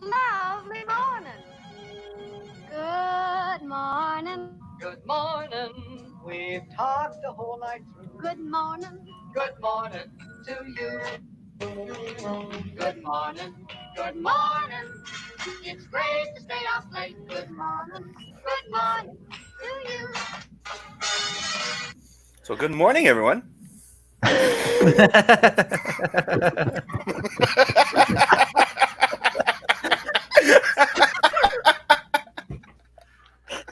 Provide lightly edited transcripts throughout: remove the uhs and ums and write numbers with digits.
lovely morning. Good morning. Good morning. We've talked the whole night through. Good morning. Good morning to you. Good morning. Good morning. It's great to stay up late. Good morning. Good morning to you. So good morning, everyone.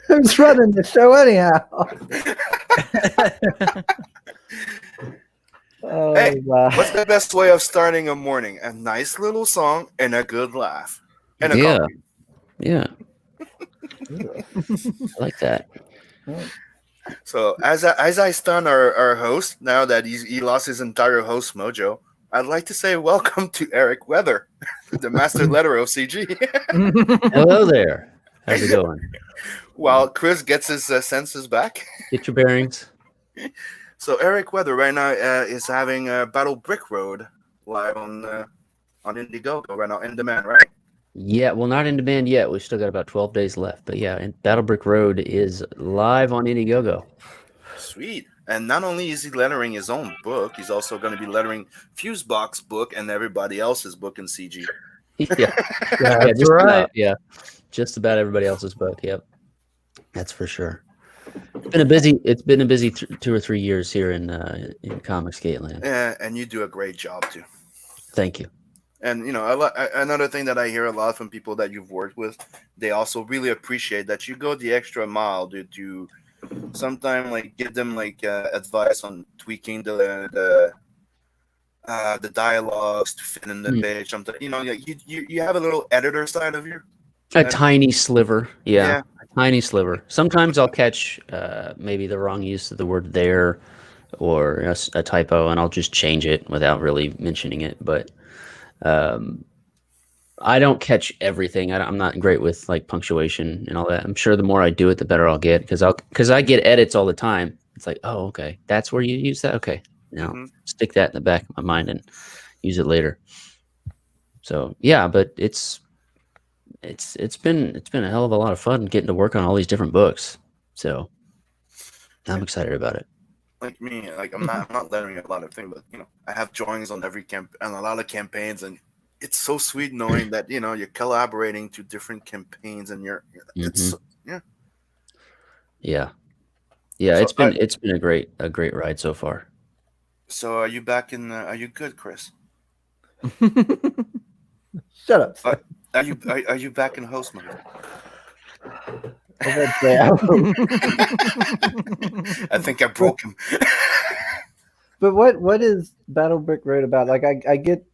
Who's running the show anyhow? Oh, Hey, wow. what's the best way of starting a morning? A nice little song and a good laugh. And a Yeah. coffee. Yeah. I like that. So as I stun our host, now that he lost his entire host mojo, I'd like to say welcome to Eric Weather, the master letter of CG. Hello there. How's it going? While Chris gets his senses back. Get your bearings. So Eric Weather right now is having Battle Brick Road live on Indiegogo right now, in demand, right? Yeah, well, not in demand yet. We've still got about 12 days left. But yeah, and Battle Brick Road is live on Indiegogo. Sweet. And not only is he lettering his own book, he's also going to be lettering Fusebox's book and everybody else's book in CG. Yeah, That's just right. about, just about everybody else's book. Yep, that's for sure. It's been a busy 2 or 3 years here in Comics Gateland. Yeah, and you do a great job too. Thank you. And another thing that I hear a lot from people that you've worked with, they also really appreciate that you go the extra mile to sometimes like give them like advice on tweaking the dialogues to fit in the page. Something you have a little editor side of you. A tiny sliver, yeah, a tiny sliver. Sometimes I'll catch maybe the wrong use of the word there, or a typo, and I'll just change it without really mentioning it. But I don't catch everything. I'm not great with like punctuation and all that. I'm sure the more I do it, the better I'll get, because I get edits all the time. It's like, oh, okay, that's where you use that. Okay, now stick that in the back of my mind and use it later. So yeah, but it's been a hell of a lot of fun getting to work on all these different books. So I'm excited about it. Like me, like I'm not lettering a lot of things, but I have drawings on every and a lot of campaigns, and it's so sweet knowing that you're collaborating to different campaigns, and it's yeah. So, it's been a great ride so far. So are you back in? Are you good, Chris? Shut up. Sir. Are you back in host mode? I think I broke him. But what is Battle Brick Road about? Like I get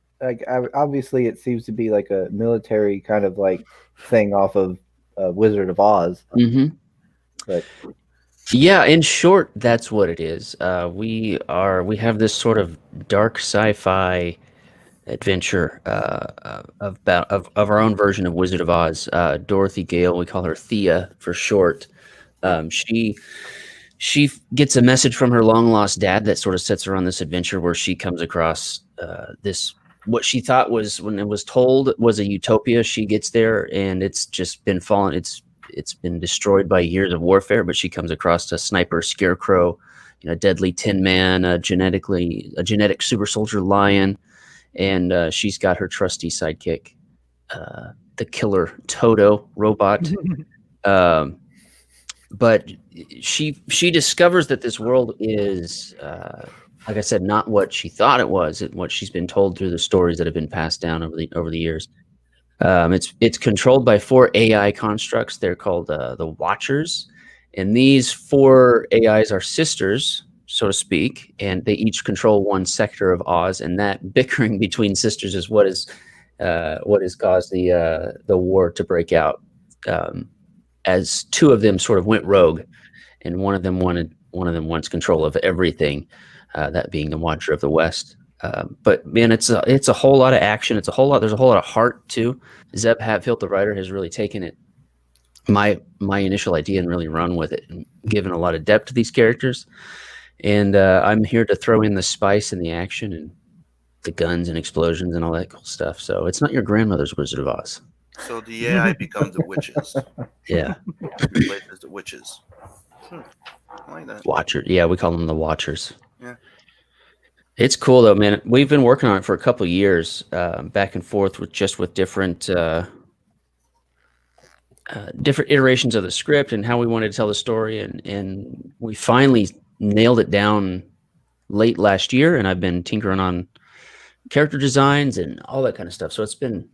obviously it seems to be like a military kind of like thing off of Wizard of Oz. Mm-hmm. But yeah, in short, that's what it is. We have this sort of dark sci-fi adventure of our own version of Wizard of Oz. Dorothy Gale, we call her Thea for short. She gets a message from her long lost dad that sort of sets her on this adventure where she comes across this, what she thought was, when it was told, was a utopia. She gets there and it's just been fallen. It's been destroyed by years of warfare, but she comes across a sniper scarecrow, deadly tin man, a genetic super soldier lion. And she's got her trusty sidekick, the killer Toto robot. But she discovers that this world is, like I said, not what she thought it was, what she's been told through the stories that have been passed down over the years. It's controlled by 4 AI constructs. They're called the Watchers, and these 4 AIs are sisters, so to speak, and they each control one sector of Oz, and that bickering between sisters is what has caused the war to break out, as 2 of them sort of went rogue, and one of them wants control of everything, that being the Watcher of the West. But man, it's a whole lot of action. There's a whole lot of heart too. Zeb Hatfield, the writer, has really taken it, my initial idea, and really run with it and given a lot of depth to these characters. And I'm here to throw in the spice and the action and the guns and explosions and all that cool stuff. So it's not your grandmother's Wizard of Oz. So the AI becomes the witches. Yeah, Replaces the witches. I like that. Watcher. Yeah, we call them the Watchers. Yeah. It's cool though, man. We've been working on it for a couple of years, back and forth with different different iterations of the script and how we wanted to tell the story, and we finally nailed it down late last year. And I've been tinkering on character designs and all that kind of stuff. So it's been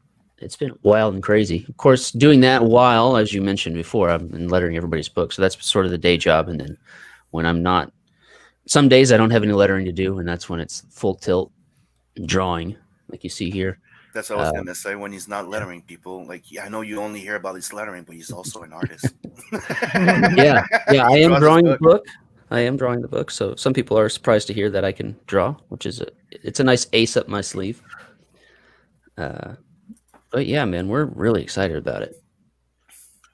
wild and crazy. Of course, doing that while, as you mentioned before, I've been lettering everybody's book. So that's sort of the day job. And then when I'm not, some days I don't have any lettering to do, and that's when it's full tilt drawing, like you see here. That's what I was gonna say. When he's not lettering people, like, yeah, I know you only hear about his lettering, but he's also an artist. Yeah, I He am draws his drawing the book. book. I am drawing the book. So some people are surprised to hear that I can draw, which is it's a nice ace up my sleeve. But yeah, man, we're really excited about it.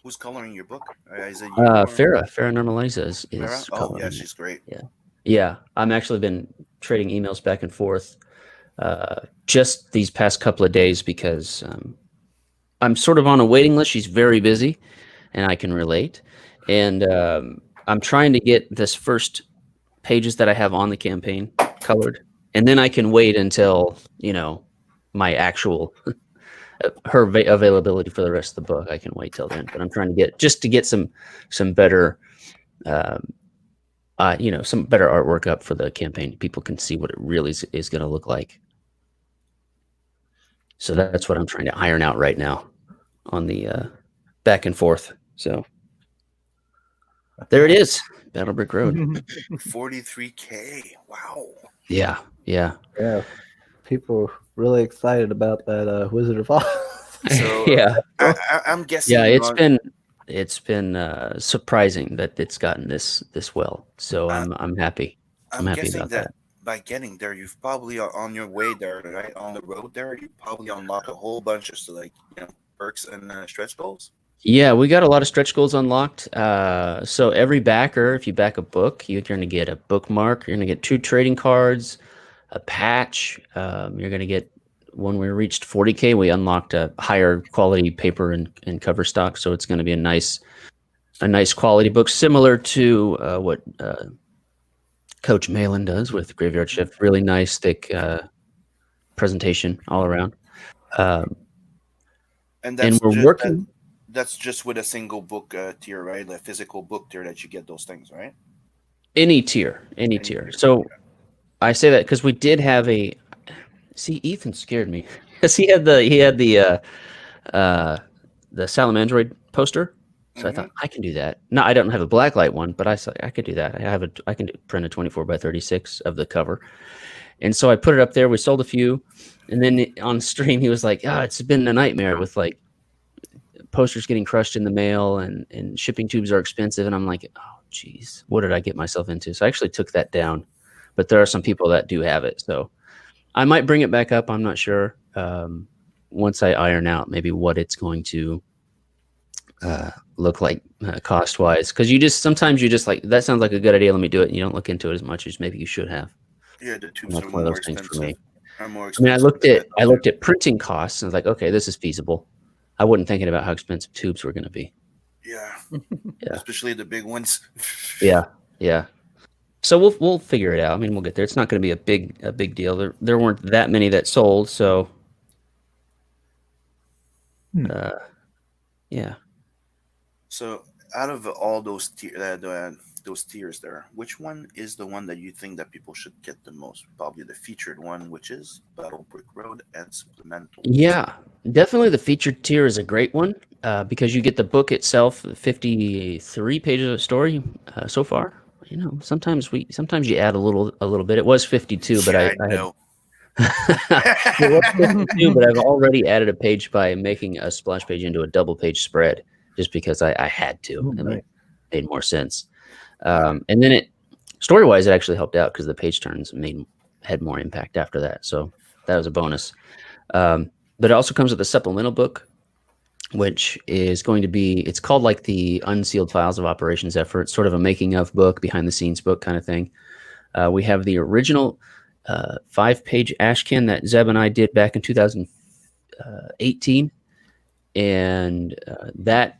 Who's coloring your book? Is it you? or- Farah Normaliza is Farah? Oh coloring yeah, it. she's great. Yeah, I'm actually been trading emails back and forth just these past couple of days because I'm sort of on a waiting list. She's very busy, and I can relate. And I'm trying to get this first pages that I have on the campaign colored, and then I can wait until my actual her availability for the rest of the book. I can wait till then, but I'm trying to get some better. Some better artwork up for the campaign. People can see what it really is going to look like. So that's what I'm trying to iron out right now on the back and forth. So there it is, Battle Brick Road. 43K. Wow. Yeah. Yeah, people are really excited about that Wizard of Oz. So Yeah. I'm guessing. Yeah, it's been surprising that it's gotten this well. So I'm happy. I'm happy guessing about that. By getting there, you've probably on your way there, right on the road there, you probably unlock a whole bunch of perks and stretch goals. Yeah, we got a lot of stretch goals unlocked. So every backer, if you back a book, you're going to get a bookmark. You're going to get 2 trading cards, a patch. You're going to get, when we reached 40K, we unlocked a higher quality paper and cover stock. So it's going to be a nice quality book, similar to what Coach Malin does with Graveyard Shift. Really nice, thick presentation all around. And we're working. That's just with a single book tier, right? The physical book tier that you get those things, right? Any tier. So I say that because we did have a. See, Ethan scared me because he had the Salamandroid poster. So I thought I can do that. No, I don't have a blacklight one, but I thought I could do that. I can print a 24x36 of the cover, and so I put it up there. We sold a few, and then on stream he was like, it's been a nightmare with like posters getting crushed in the mail and shipping tubes are expensive. And I'm like, oh geez, what did I get myself into? So I actually took that down, but there are some people that do have it. So I might bring it back up. I'm not sure. Once I iron out maybe what it's going to look like cost wise. Cause sometimes you just like, that sounds like a good idea. Let me do it. And you don't look into it as much as maybe you should have. Yeah. The tubes That's are one of more those things for expensive. me. I mean, I looked at printing costs and I was like, okay, this is feasible. I wasn't thinking about how expensive tubes were going to be. Yeah. Yeah. Especially the big ones. Yeah. So we'll figure it out. I mean, we'll get there. It's not going to be a big deal. There weren't that many that sold, so yeah. So out of all those those tiers there, which one is the one that you think that people should get the most? Probably the featured one, which is Battle Brick Road and Supplemental. Yeah, definitely the featured tier is a great one because you get the book itself, 53 pages of story so far. Sometimes you add a little bit. It was 52, but I know. It was 52, but I've already added a page by making a splash page into a double page spread just because I had to. It made more sense. And then story wise, it actually helped out because the page turns had more impact after that. So that was a bonus. But it also comes with a supplemental book, which is going to be, it's called like the Unsealed Files of Operations Effort, sort of a making of book, behind the scenes book kind of thing. We have the original 5-page Ashcan that Zeb and I did back in 2018. and that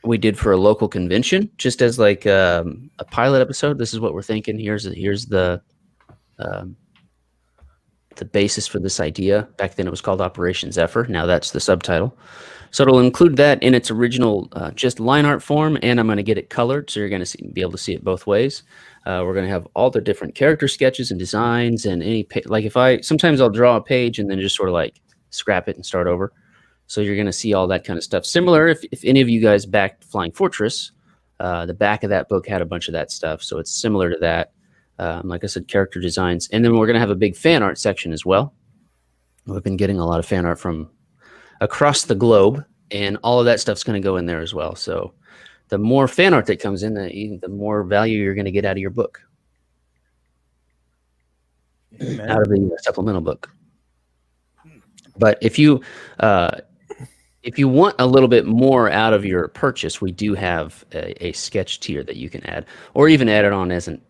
we did for a local convention, just as like a pilot episode. This is what we're thinking. Here's the basis for this idea. Back then it was called Operation Zephyr. Now that's the subtitle. So it'll include that in its original just line art form, and I'm going to get it colored, so you're going to be able to see it both ways. We're going to have all the different character sketches and designs, and any like sometimes I'll draw a page and then just sort of like scrap it and start over. So you're going to see all that kind of stuff. Similar, if any of you guys backed Flying Fortress, the back of that book had a bunch of that stuff. So it's similar to that. Like I said, character designs. And then we're going to have a big fan art section as well. We've been getting a lot of fan art from across the globe, and all of that stuff's going to go in there as well. So the more fan art that comes in, the more value you're going to get out of your book, out of the supplemental book. But if you want a little bit more out of your purchase, we do have a sketch tier that you can add, or even add it on as an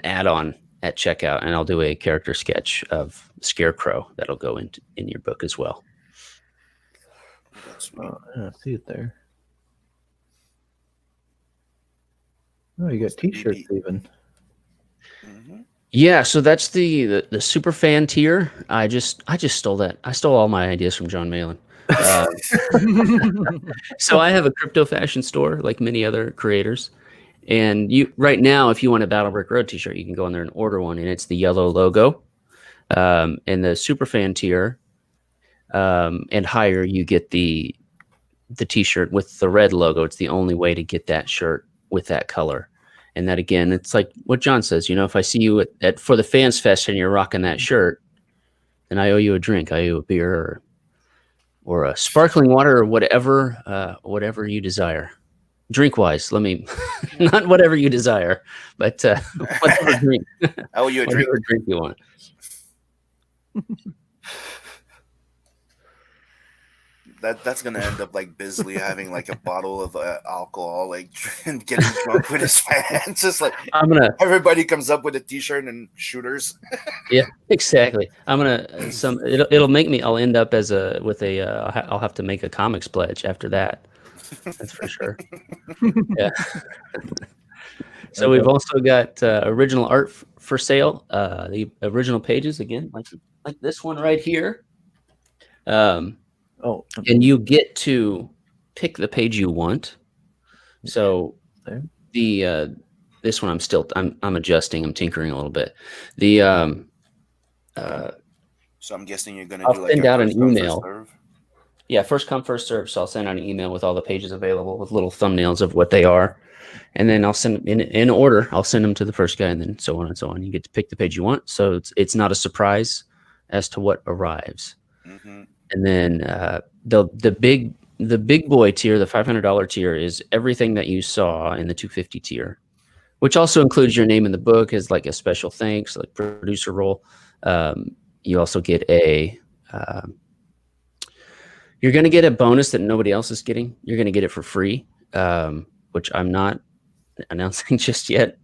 add-on at checkout, and I'll do a character sketch of Scarecrow that'll go in your book as well. I see it there. Oh, you got T-shirts even. Yeah, so that's the super fan tier. I just stole that. I stole all my ideas from John Malin. So I have a crypto fashion store like many other creators. And you right now, if you want a Battle Brick Road t-shirt, you can go in there and order one, and it's the yellow logo. And the super fan tier and higher, you get the t-shirt with the red logo. It's the only way to get that shirt with that color. And that, again, it's like what John says, if I see you at for the Fans Fest and you're rocking that shirt, then I owe you a drink. I owe you a beer or a sparkling water or whatever you desire. Drink wise, not whatever you desire, but whatever drink. I owe you a drink. Whatever drink you want. That's gonna end up like Bisley having like a bottle of alcohol, like and getting drunk with his fans. Just like everybody comes up with a T-shirt and shooters. Yeah, exactly. It'll make me. I'll end up I'll have to make a comics pledge after that. That's for sure. Yeah. So we've also got original art for sale. The original pages again, like this one right here. And you get to pick the page you want. So this one I'm adjusting. I'm tinkering a little bit. So I'm guessing you're gonna I'll do like send out an email. Yeah, first come, first serve. So I'll send out an email with all the pages available with little thumbnails of what they are. And then I'll send them in order. I'll send them to the first guy, and then so on and so on. You get to pick the page you want. So it's not a surprise as to what arrives. Mm-hmm. And then the big boy tier, the $500 tier, is everything that you saw in the $250 tier, which also includes your name in the book as like a special thanks, like producer role. You also get you're going to get a bonus that nobody else is getting. You're going to get it for free, which I'm not announcing just yet.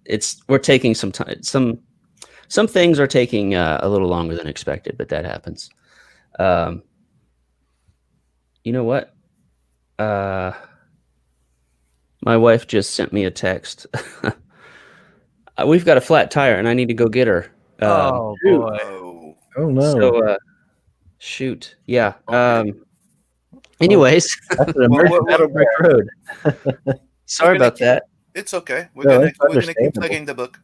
We're taking some time. Some things are taking a little longer than expected, but that happens. You know what? My wife just sent me a text. We've got a flat tire, and I need to go get her. Oh boy! Oh no! So, shoot. Yeah. Anyways, That's an emergency. Battle Brick Road. Sorry about that. It's okay. We're No, gonna it's keep understandable. plugging the book.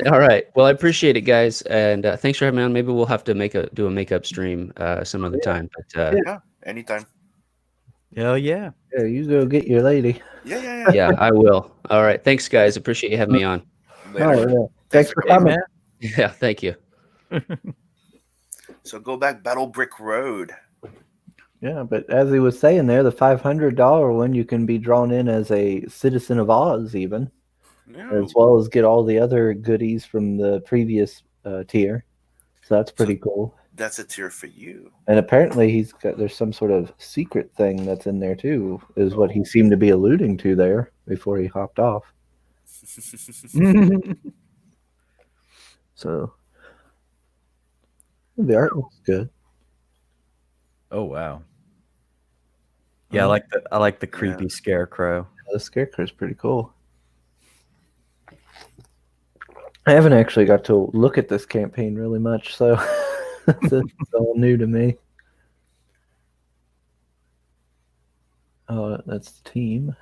All right. Well, I appreciate it, guys, and thanks for having me on. Maybe we'll have to do a makeup stream some other time. But Yeah, anytime. Hell yeah! Yeah, you go get your lady. Yeah. yeah, I will. All right. Thanks, guys. Appreciate you having me on. Later. Oh, yeah. Thanks for Hey, coming. man. Yeah. Thank you. So go back Battle Brick Road. Yeah, but as he was saying there, the $500 one, you can be drawn in as a citizen of Oz, even, Yeah. as well as get all the other goodies from the previous tier. So that's pretty cool. That's a tier for you. And apparently, there's some sort of secret thing that's in there too, is what he seemed to be alluding to there before he hopped off. So the art looks good. Oh wow! Yeah, I like the creepy scarecrow. The scarecrow's pretty cool. I haven't actually got to look at this campaign really much, so it's all new to me. Oh, that's the team.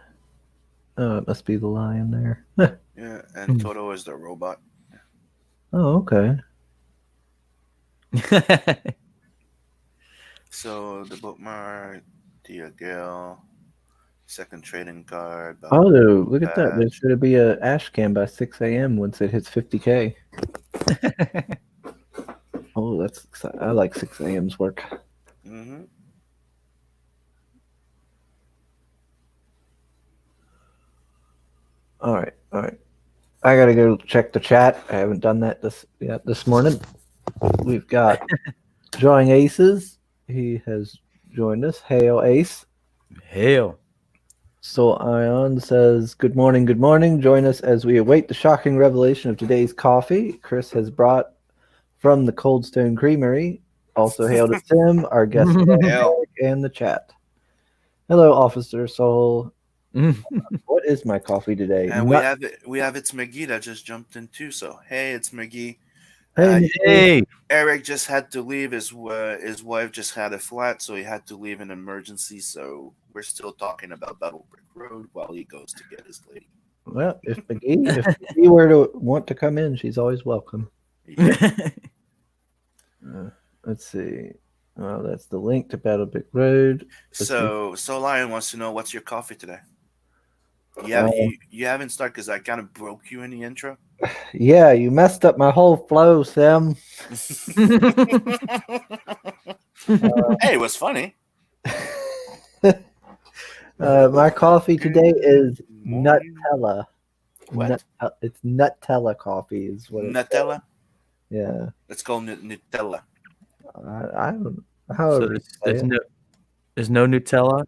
Oh, it must be the lion there. Yeah, and Toto is the robot. Oh, okay. So the bookmark, Tia Gale, second trading card. Oh, look at that. There's going to be a ash cam by 6 a.m. once it hits 50K. Oh, that's exciting. I like 6 a.m.'s work. Mm-hmm. All right. I gotta go check the chat. I haven't done that this morning. We've got Drawing Aces. He has joined us. Hail, Ace. Hail. Soul Ion says, good morning. Join us as we await the shocking revelation of today's coffee Chris has brought from the Cold Stone Creamery. Also hail to Tim, our guest, and the chat. Hello, Officer Soul. What is my coffee today? And we have it's McGee that just jumped in too. So hey, it's McGee. Hey. Eric just had to leave. His wife just had a flat, so he had to leave in emergency. So we're still talking about Battle Brick Road while he goes to get his lady. Well, if McGee were to want to come in, she's always welcome. Yeah. Let's see. Well, that's the link to Battle Brick Road. So Lion wants to know, what's your coffee today? You haven't started because I kind of broke you in the intro. Yeah, you messed up my whole flow, Sim. Hey, it was funny. My coffee today is Nutella. What? It's Nutella coffee is what it's Nutella? called. Yeah. It's called Nutella. I don't however there's no Nutella.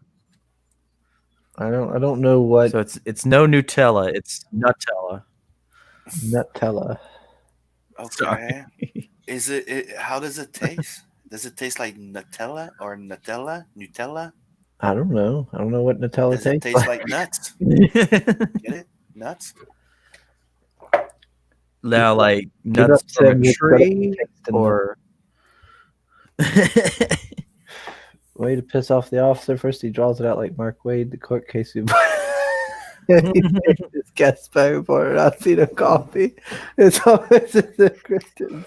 I don't know what. So it's no Nutella, it's Nutella. Nutella. Okay. Sorry. Is it? How does it taste? Does it taste like Nutella or Nutella? I don't know. I don't know what Nutella Does it tastes taste like nuts? Get it? Nuts? Now, like Give nuts up, from Sam, a tree, or way to piss off the officer. First, he draws it out like Mark Wade, the court case. He his guest bag for it. I've seen a coffee. It's always the Christians.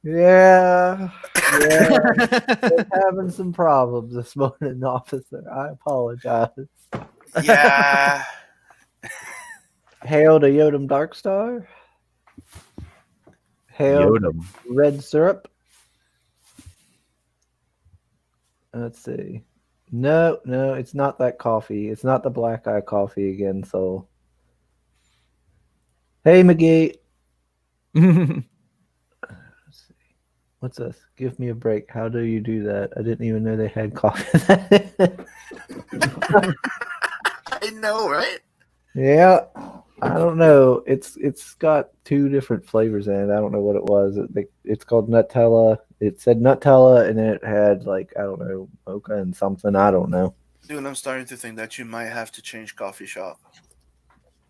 Yeah. We're having some problems this morning, officer. I apologize. Yeah. Hail to Yodam Darkstar. Hail Yodam. Red Syrup. Let's see. No, it's not that coffee. It's not the black eye coffee again, so. Hey, McGee. Let's see. What's this? Give me a break. How do you do that? I didn't even know they had coffee. I know, right? Yeah. I don't know. It's got two different flavors in it. I don't know what it was. It's called Nutella. It said Nutella, and it had like, I don't know, mocha and something. I don't know. Dude, I'm starting to think that you might have to change coffee shop.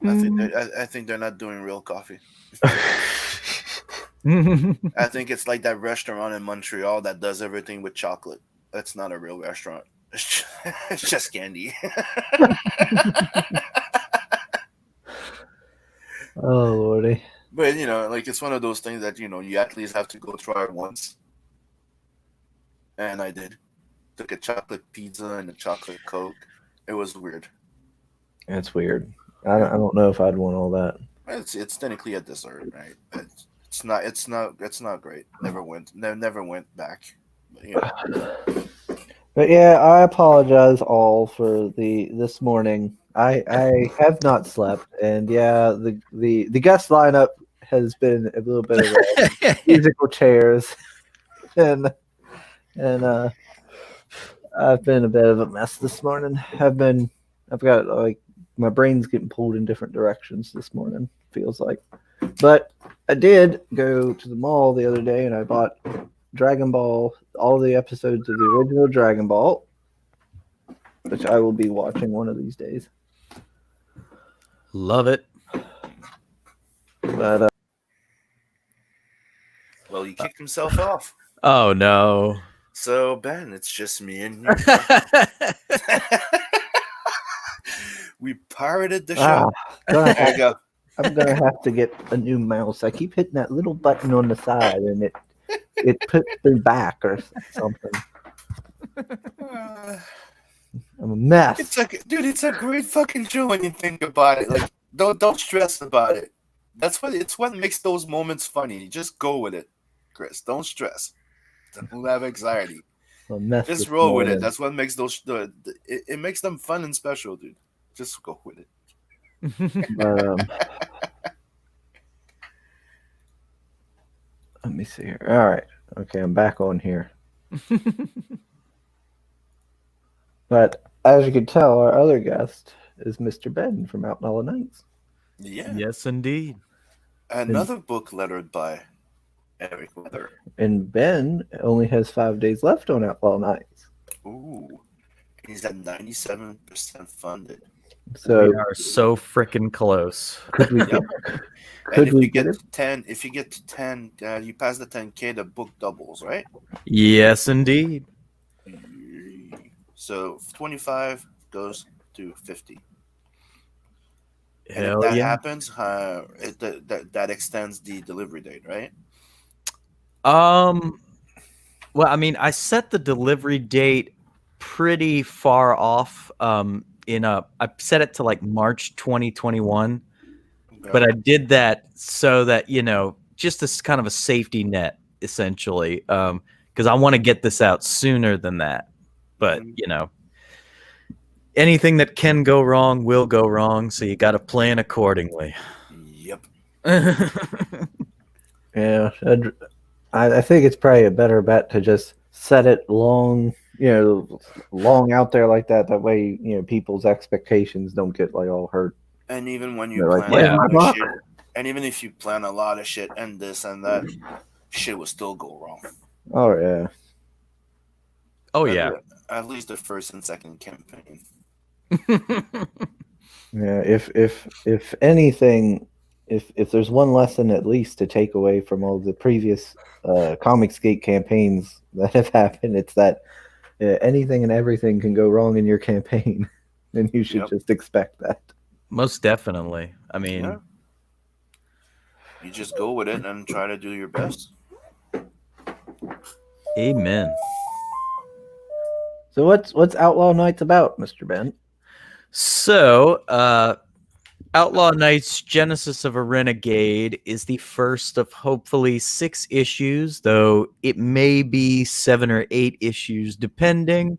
I think they're not doing real coffee. I think it's like that restaurant in Montreal that does everything with chocolate. That's not a real restaurant. It's just candy. Oh, Lordy. But, like, it's one of those things that, you at least have to go try it once. And I did. Took a chocolate pizza and a chocolate Coke. It was weird. That's weird. I don't know if I'd want all that. It's technically a dessert, right? It's not great. Never went back. But yeah, I apologize all for this morning. I have not slept, and yeah, the guest lineup has been a little bit of musical chairs, and I've been a bit of a mess this morning. I've got like my brain's getting pulled in different directions this morning. Feels like, but I did go to the mall the other day, and I bought Dragon Ball, all the episodes of the original Dragon Ball. which I will be watching one of these days. Love it. But Well, he kicked himself off. Oh no. So Ben, it's just me and you. We pirated the show. There you go. I'm gonna have to get a new mouse. I keep hitting that little button on the side, and it puts me back or something. I'm a mess. It's a great fucking show when you think about it. Like, don't stress about it. It's what makes those moments funny. Just go with it, Chris. Don't stress. Don't have anxiety. I'm a mess Just this roll with morning. it. That's what makes it makes them fun and special, dude. Just go with it. Let me see here. All right. Okay, I'm back on here. But as you can tell, our other guest is Mr. Ben from Outlaw Nights. Yeah. Yes, indeed. Another book lettered by Eric Weather. And Ben only has 5 days left on Outlaw Nights. Ooh. He's at 97% funded. So we are so freaking close. could we Yep. could if we you get get it? to 10, if you get to 10, you pass the 10K, the book doubles, right? Yes, indeed. So 25 goes to 50. And Hell if that yeah. happens, that extends the delivery date, right? Well, I mean, I set the delivery date pretty far off. I set it to like March 2021, but I did that so that just this kind of a safety net, essentially, because I want to get this out sooner than that. But anything that can go wrong will go wrong, so you got to plan accordingly. Yep. Yeah, I think it's probably a better bet to just set it long out there like that. That way, people's expectations don't get like all hurt. And even when you They're like, plan "Where's a my lot book?" of shit, and even if you plan a lot of shit and this and that, shit will still go wrong. Oh yeah. Oh yeah. At least the first and second campaign. Yeah, if anything, if there's one lesson at least to take away from all the previous Comicsgate campaigns that have happened, it's that anything and everything can go wrong in your campaign, and you should just expect that. Most definitely. I mean, you just go with it and try to do your best. Amen. So what's Outlaw Nights about, Mr. Ben? So, Outlaw Nights Genesis of a Renegade is the first of hopefully 6 issues, though it may be 7 or 8 issues, depending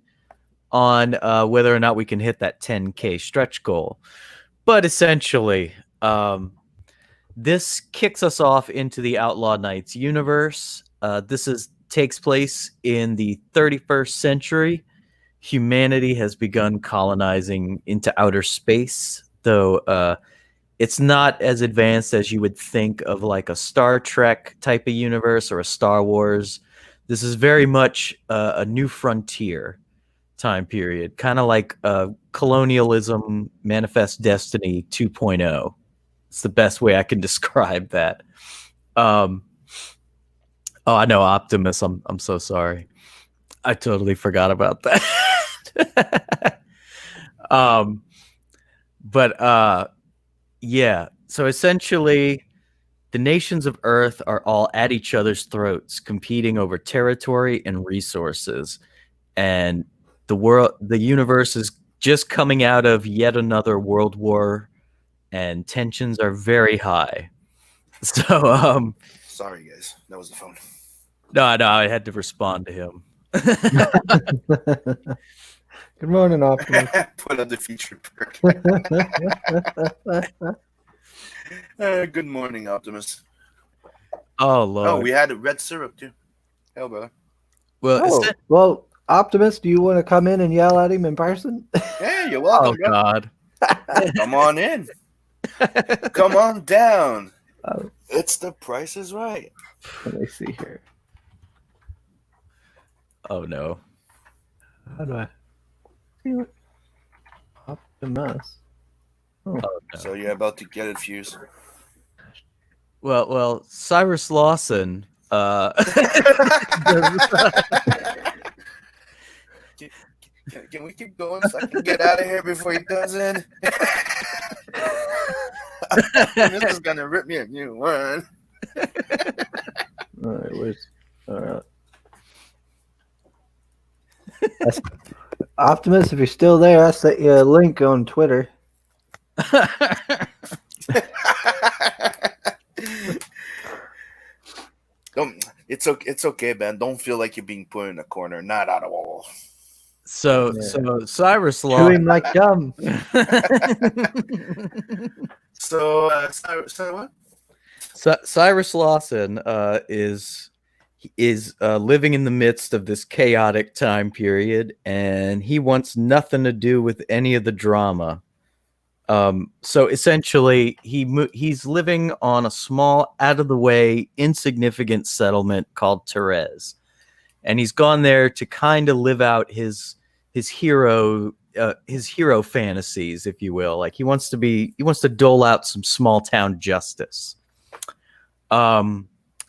on whether or not we can hit that 10K stretch goal. But essentially, this kicks us off into the Outlaw Nights universe. This takes place in the 31st century. Humanity has begun colonizing into outer space, though it's not as advanced as you would think of like a Star Trek type of universe or a Star Wars. This is very much a new frontier time period, kind of like colonialism, Manifest Destiny 2.0. It's the best way I can describe that. Oh, I know, Optimus. I'm so sorry. I totally forgot about that. Yeah. So essentially, the nations of Earth are all at each other's throats, competing over territory and resources. And the universe is just coming out of yet another world war, and tensions are very high. So, sorry guys, that was the phone. No, I had to respond to him. Good morning, Optimus. Put up the feature perk. Good morning, Optimus. Oh Lord. Oh, we had a red syrup too. Hell, brother. Well, Optimus, do you want to come in and yell at him in person? Yeah, you're welcome, bro. God. Come on in. Come on down. It's The Price is Right. Let me see here. Oh no. How do I see what? A mess. Oh, no. So you're about to get it, Fuse. Well, Cyrus Lawson. Can we keep going so I can get out of here before he does it? This is gonna rip me a new one. All right, Optimus, if you're still there, I sent you a link on Twitter. It's okay, Ben. Don't feel like you're being put in a corner. Not at all. So Cyrus Chewing Lawson. like gum. So what? Cyrus Lawson is living in the midst of this chaotic time period, and he wants nothing to do with any of the drama. So essentially, he's living on a small, out-of-the-way, insignificant settlement called Therese, and he's gone there to kind of live out his hero fantasies, if you will. Like he wants to dole out some small town justice.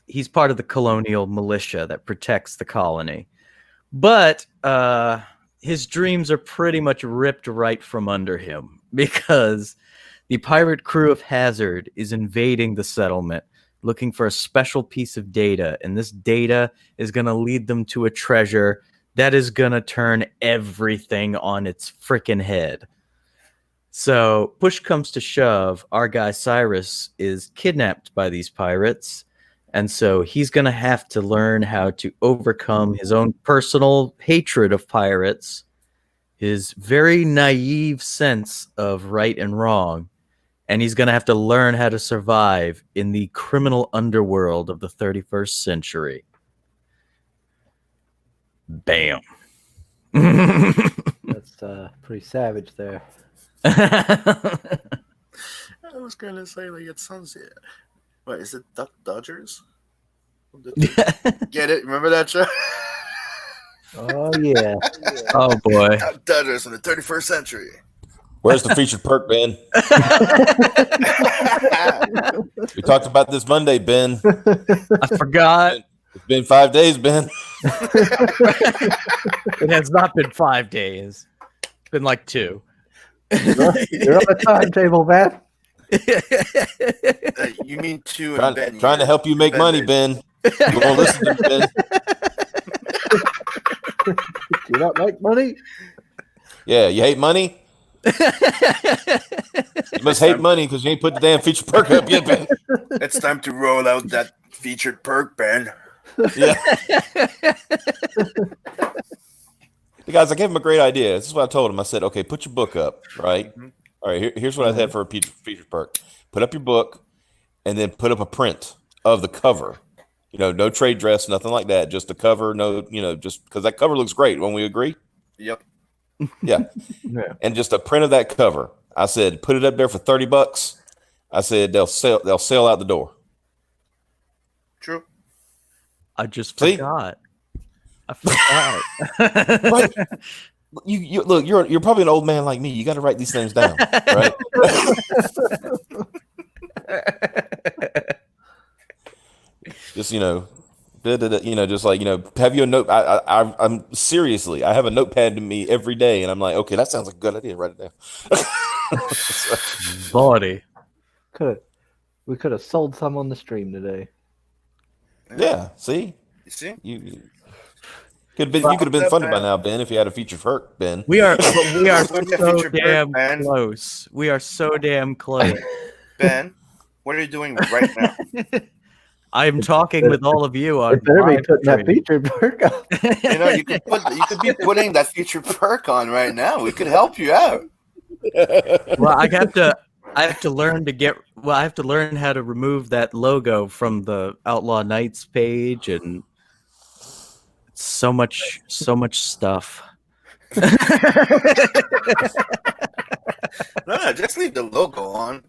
He's part of the colonial militia that protects the colony, but his dreams are pretty much ripped right from under him because the pirate crew of Hazard is invading the settlement looking for a special piece of data, and this data is going to lead them to a treasure that is going to turn everything on its freaking head. So push comes to shove, our guy Cyrus is kidnapped by these pirates, and so he's going to have to learn how to overcome his own personal hatred of pirates, his very naive sense of right and wrong, and he's going to have to learn how to survive in the criminal underworld of the 31st century. Bam. That's pretty savage there. I was gonna say like it sounds. What is it? Duck Dodgers? Get it? Remember that show? Oh yeah. Oh boy. Duck Dodgers in the 31st century. Where's the featured perk, Ben? We talked about this Monday, Ben. I forgot. It's been 5 days, Ben. It has not been 5 days. It's been like 2. You're on the timetable, man. You mean two? Trying to help you make money, Ben. You won't listen to me, Ben. Do you not like money? Yeah, you hate money? You must hate money because you ain't put the damn feature perk up yet, Ben. It's time to roll out that featured perk, Ben. Yeah. The guys, I gave him a great idea. This is what I told him. I said, okay, put your book up, right? Mm-hmm. All right, here's what I had for a feature perk. Put up your book and then put up a print of the cover. You know, no trade dress, nothing like that. Just the cover, just because that cover looks great. Won't we agree? Yep. Yeah. And just a print of that cover. I said, put it up there for $30. I said they'll sell out the door. True. I just forgot. I forgot. Right. You look. You're probably an old man like me. You got to write these things down, right? Just just like have you a note? I'm seriously. I have a notepad to me every day, and I'm like, okay, that sounds like a good idea. Write it down. Body. We could have sold some on the stream today. Yeah. See. You see. You could have been funded by now, Ben, if you had a feature perk, Ben. We are so damn close. We are so damn close. Ben, what are you doing right now? I'm talking with all of you on. Better be putting that featured perk on. You could be putting that featured perk on right now. We could help you out. Well, I have to learn I have to learn how to remove that logo from the Outlaw Nights page, and so much stuff. No, just leave the logo on.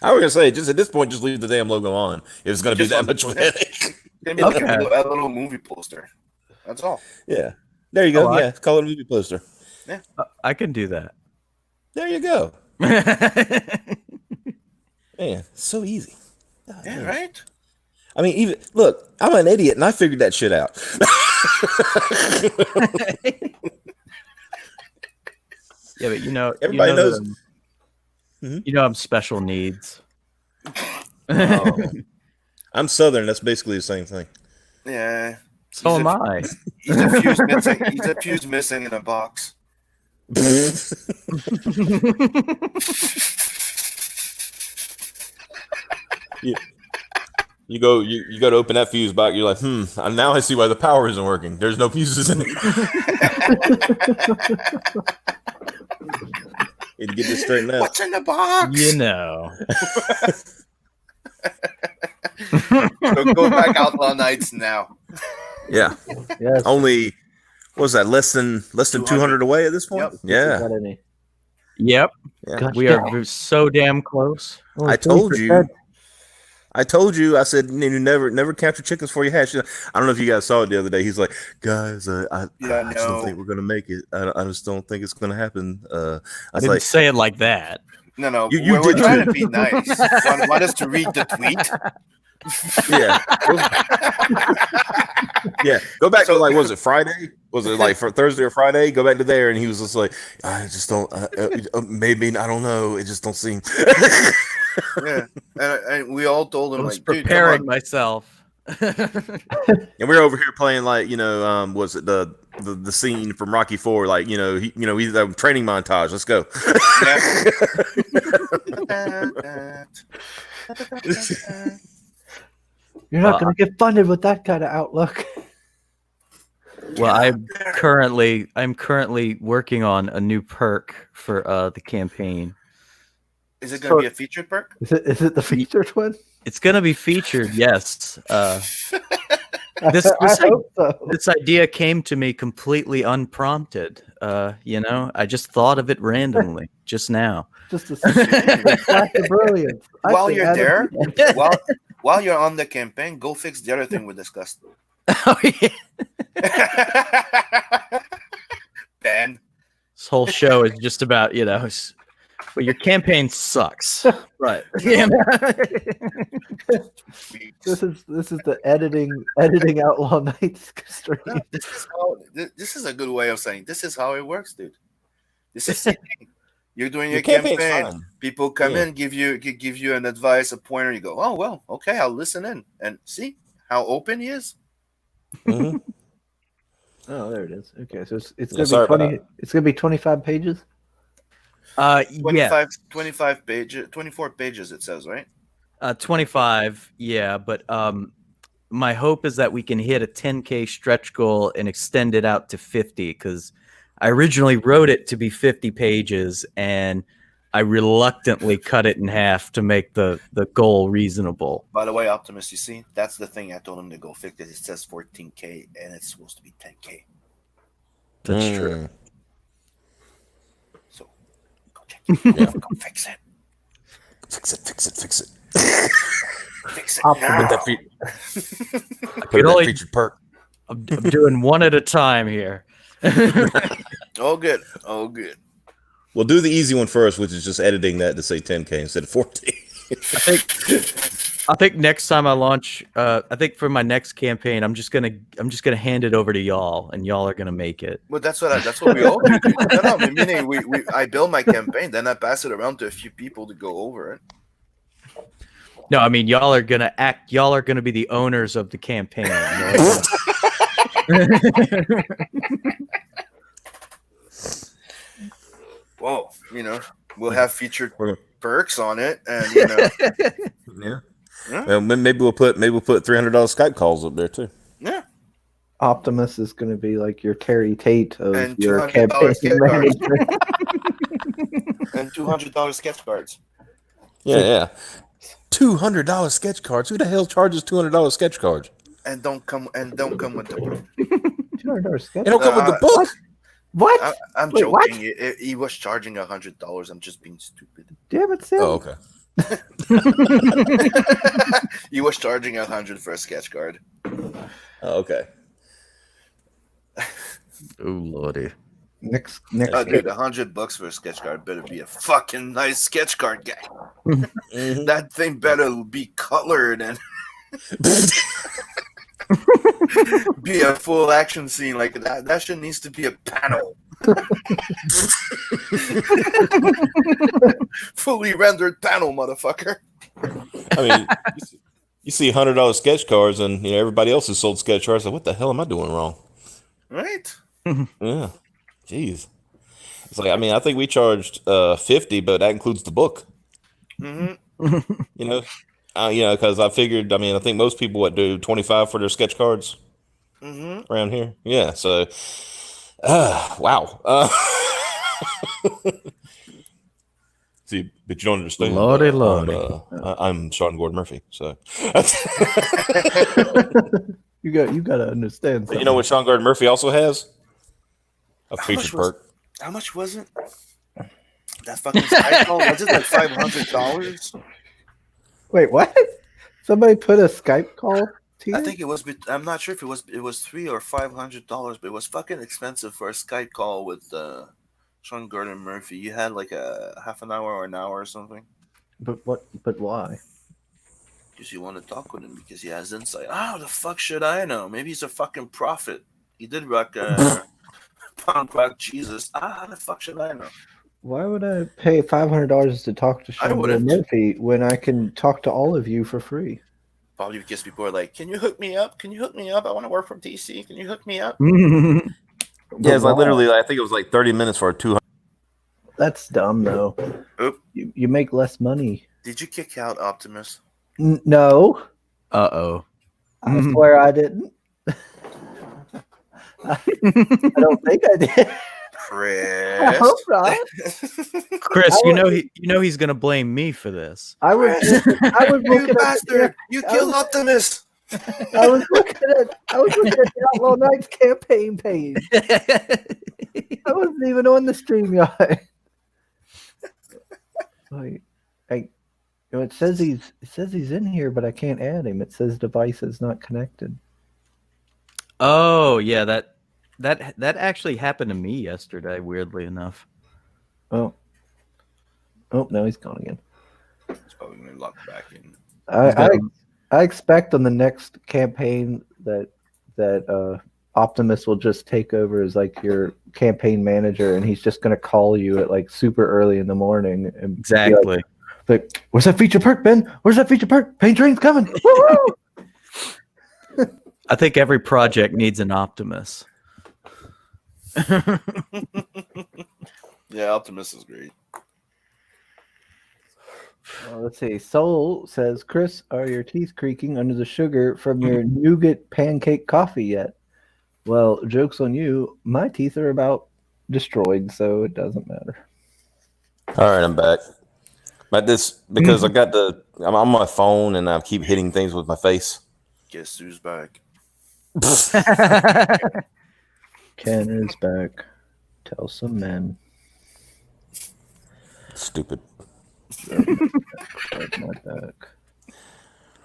I was gonna say, just at this point, just leave the damn logo on. If it's gonna be that much of a headache. Maybe like a little movie poster. That's all. Yeah. There you go. Call it a movie poster. Yeah. I can do that. There you go. Man, so easy. God, Yeah, man. right. I mean, even look, I'm an idiot, and I figured that shit out. Yeah, but Everybody that knows. I'm special needs. Oh. I'm Southern. That's basically the same thing. Yeah. So am I. He's a fuse missing. He's a fuse missing in a box. You go to open that fuse box. You're like, now I see why the power isn't working. There's no fuses in it. Need to get this straightened out. What's in the box? So go back Outlaw Nights now. Yeah. Yes. Only what was that? Less than 200 away at this point. Yep. Yeah. Got any? Yep. Yeah. Gosh, We are so damn close. Only I told 20%. you. I said, you never capture chickens for your hatch. I don't know if you guys saw it the other day. He's like, guys, I just don't think we're gonna make it. I just don't think it's gonna happen. I didn't like, say it like that. No. You we're did trying too. to be nice. Want us to read the tweet? yeah, yeah. Go back to like, was it Friday? Was it like for Thursday or Friday? Go back to there, and he was just like, I just don't. Maybe I don't know. It just don't seem. Yeah, and we all told him I was like, dude, preparing come on. myself. And we're over here playing like, was it the scene from Rocky IV? Like, he's a training montage. Let's go. You're not going to get funded with that kind of outlook. Well, I'm currently working on a new perk for the campaign. Is it going to be a featured perk? Is it the featured one? It's gonna be featured, yes. I This hope so. this idea came to me completely unprompted. I just thought of it randomly just now. Just a flash of brilliance. While you're there, while you're on the campaign, go fix the other thing we discussed. Oh, yeah. Ben. This whole show is just about well, your campaign sucks. Right. Yeah. This is the editing Outlaw Nights stream. No, this is a good way of saying this is how it works, dude. This is the thing. You're doing your campaign's campaign. fine. People come in, give you an advice, a pointer. You go, oh well, okay, I'll listen in and see how open he is. Mhm. Oh, there it is. Okay, so it's Yeah, gonna sorry be about 20. It's gonna be 25 pages. 25 pages, 24 pages. It says, right? 25, yeah, but my hope is that we can hit a 10K stretch goal and extend it out to 50, because I originally wrote it to be 50 pages and I reluctantly cut it in half to make the goal reasonable. By the way, Optimus, you see, that's the thing I told him to go fix it. It says 14K and it's supposed to be 10K. That's true. So go check it. Yeah. Go fix it. Fix it. Fix it Put now. that featured perk. I'm doing one at a time here. Oh, good. Oh, good. We'll do the easy one first, which is just editing that to say 10K instead of 14. I think next time I launch, I think for my next campaign, I'm just gonna hand it over to y'all, and y'all are gonna make it. But that's what we all do. No, meaning I build my campaign, then I pass it around to a few people to go over it. No, I mean y'all are gonna be the owners of the campaign. Whoa, we'll have featured We're- perks on it, and Yeah. Yeah. Well, maybe we'll put $300 Skype calls up there too. yeah. Optimus is going to be like your Terry Tate of And your $200 campaign sketch cards. management. And $200 sketch cards. Yeah. $200 sketch cards. Who the hell charges $200 sketch cards? And don't come with the book. $200 sketch. They don't come with the book. What? I'm Wait, joking. what? He was charging $100. I'm just being stupid. Damn it, Sam. Oh, okay. He was charging $100 for a sketch card. Oh, okay. Oh lordy. Next Dude, $100 for a sketch card better be a fucking nice sketch card guy. Mhm. That thing better be colored and be a full action scene like that. That shit needs to be a panel. Fully rendered panel, motherfucker. I mean, you see $100 sketch cards, and everybody else has sold sketch cards. Like, what the hell am I doing wrong? Right? Yeah, jeez. It's like, I mean, I think we charged $50, but that includes the book. Mm-hmm. Because I figured, I mean, I think most people do 25 for their sketch cards Mm-hmm. around here. Yeah, so wow. See, but you don't understand. Lordy, lordy. I'm Sean Gordon Murphy. So You got to understand. you know what Sean Gordon Murphy also has? A featured perk. How much was it? That fucking Skype call? Was it like $500? Wait, what? Somebody put a Skype call to you? I think it was. I'm not sure if it was $300 or $500, but it was fucking expensive for a Skype call with Sean Gordon Murphy. You had like a half an hour or an hour or something. But what? But why? Because you want to talk with him because he has insight. How the fuck should I know? Maybe he's a fucking prophet. He did rock punk rock Jesus. How the fuck should I know? Why would I pay $500 to talk to Sean wouldn't. Murphy when I can talk to all of you for free? Probably because people are like, "Can you hook me up? Can you hook me up? I want to work from DC. Can you hook me up?" Yeah, it's like why? literally, I think it was like 30 minutes for a 200. That's dumb, though. Oop. You make less money. Did you kick out Optimus? No, Uh-oh. I swear I didn't. I don't think I did. I Chris. hope not. Chris, you know he's gonna blame me for this. I was You looking at bastard! You killed Optimus! I was looking at the Outlaw Nights campaign page. I wasn't even on the StreamYard. Like, it says he's in here, but I can't add him. It says device is not connected. Oh yeah, that actually happened to me yesterday. Weirdly enough. Oh, no, he's gone again. It's probably gonna lock back in. I expect on the next campaign that Optimus will just take over as like your campaign manager, and he's just gonna call you at like super early in the morning and Exactly. But where's that feature perk, Ben? Where's that feature perk? Paint train's coming. Woo-hoo! I think every project needs an Optimus. Yeah, Optimus is great. Let's see. Soul says, Chris, are your teeth creaking under the sugar from your nougat pancake coffee yet? Well, joke's on you. My teeth are about destroyed, so it doesn't matter. All right, I'm back. But this because I'm on my phone and I keep hitting things with my face. Guess who's back? Ken is back. Tell some men. Stupid. Right my back.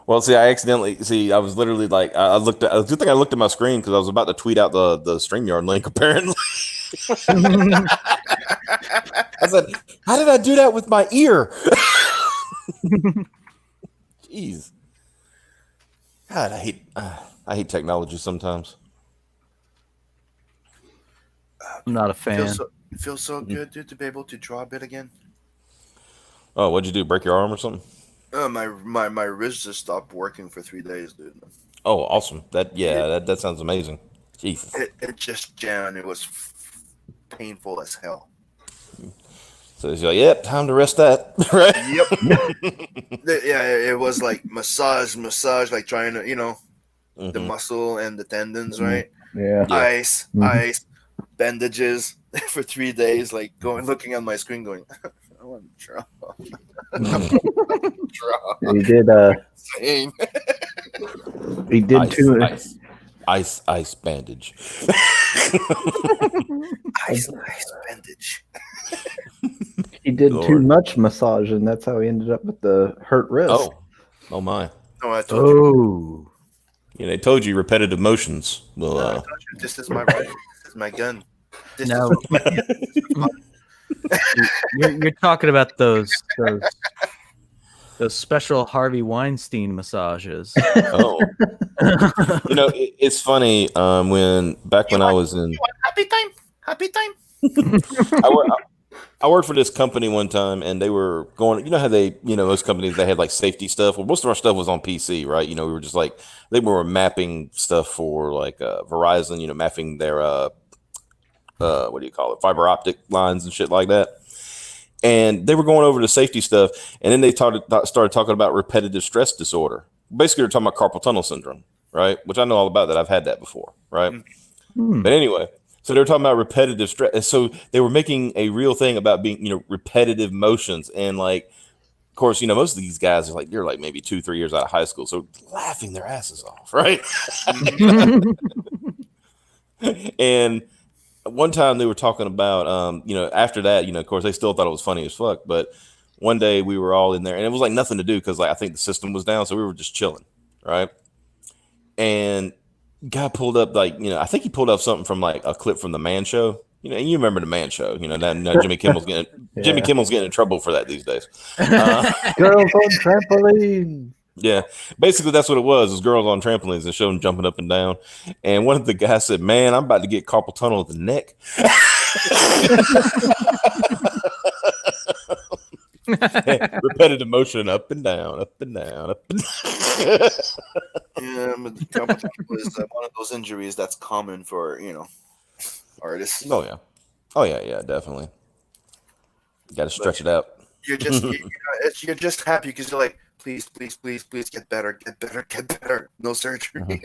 Well, see, I was literally like, I looked at my screen because I was about to tweet out the StreamYard link. Apparently, I said, "How did I do that with my ear?" Jeez, God, I hate technology sometimes. I'm not a fan. It feels so good, dude, to be able to draw a bit again. Oh, what'd you do? Break your arm or something? My wrist just stopped working for 3 days, dude. Oh, awesome! That sounds amazing. Jesus. It just jammed. It was painful as hell. So he's like, "Yep, time to rest that." Right? Yep. Yeah, it was like massage, like trying to, the muscle and the tendons, right? Yeah. Ice, bandages for 3 days, like looking at my screen, going, I want to draw. He did. Insane. He did ice bandage. Ice bandage. He did Lord. too much massage, and that's how he ended up with the hurt wrist. Oh my! No, I told you. Yeah, they told you repetitive motions will. I told you, this is my rifle. This is my gun. This No. You're talking about those special Harvey Weinstein massages. Oh, it's funny. When I was in, happy time. I worked for this company one time, and they were going. You know how those companies, they had like safety stuff. Well, most of our stuff was on PC, right? We were just like they were mapping stuff for like Verizon. Mapping their what do you call it, fiber optic lines and shit like that. And they were going over the safety stuff, and then they started talking about repetitive stress disorder. Basically, they're talking about carpal tunnel syndrome, right? Which I know all about that. I've had that before, right? But anyway, so they were talking about repetitive stress. And so they were making a real thing about being, repetitive motions. And like, of course, most of these guys are like, you're like maybe 2-3 years out of high school. So laughing their asses off, right? And one time they were talking about, after that, of course, they still thought it was funny as fuck. But one day we were all in there, and it was like nothing to do because like I think the system was down, so we were just chilling, right? And guy pulled up I think he pulled up something from like a clip from the Man Show, and you remember the Man Show, now Jimmy Kimmel's getting in trouble for that these days. Girls on trampoline. Yeah, basically that's what it was girls on trampolines and showing them jumping up and down. And one of the guys said, "Man, I'm about to get carpal tunnel of the neck." Repetitive motion, up and down, up and down, up and down. Yeah, but the carpal tunnel is one of those injuries that's common for artists. Oh yeah, definitely. You got to stretch it out. You're just you're just happy because you're like, please get better. No surgery.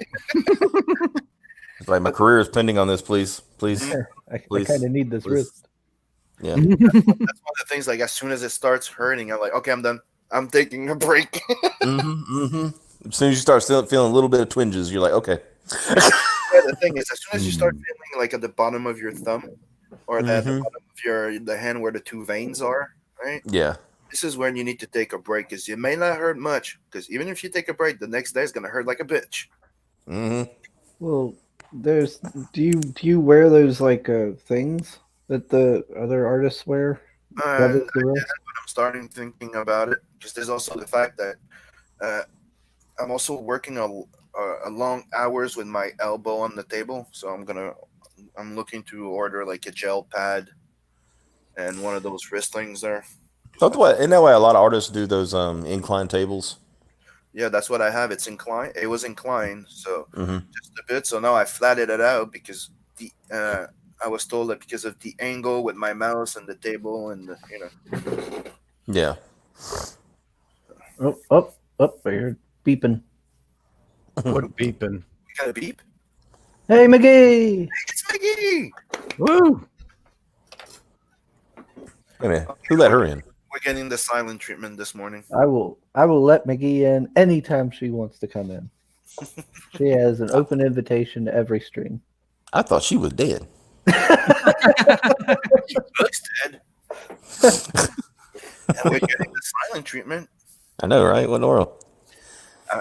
It's like my career is pending on this. Please. I kind of need this wrist. Yeah. That's one of the things. Like as soon as it starts hurting, I'm like, okay, I'm done. I'm taking a break. As soon as you start feeling a little bit of twinges, you're like, okay. Yeah, the thing is, as soon as you start feeling like at the bottom of your thumb or at the bottom of the hand where the two veins are, right? Yeah. This is when you need to take a break because it may not hurt much. Because even if you take a break, the next day is gonna hurt like a bitch. Well, do you wear those like things that the other artists wear? I'm starting thinking about it because there's also the fact that I'm also working a long hours with my elbow on the table, so I'm looking to order like a gel pad and one of those wrist things there. Isn't that why a lot of artists do those incline tables? Yeah, that's what I have. It's inclined. It was inclined, so just a bit. So now I flattened it out because I was told that because of the angle with my mouse and the table and Yeah. Oh! You're beeping. What beeping? We got a beep. Hey, McGee! It's McGee. Woo! Hey man, who let her in? We're getting the silent treatment this morning. I will let McGee in anytime she wants to come in. She has an open invitation to every stream. I thought she was dead. She looks dead. And we're getting the silent treatment. I know, right? What in the world?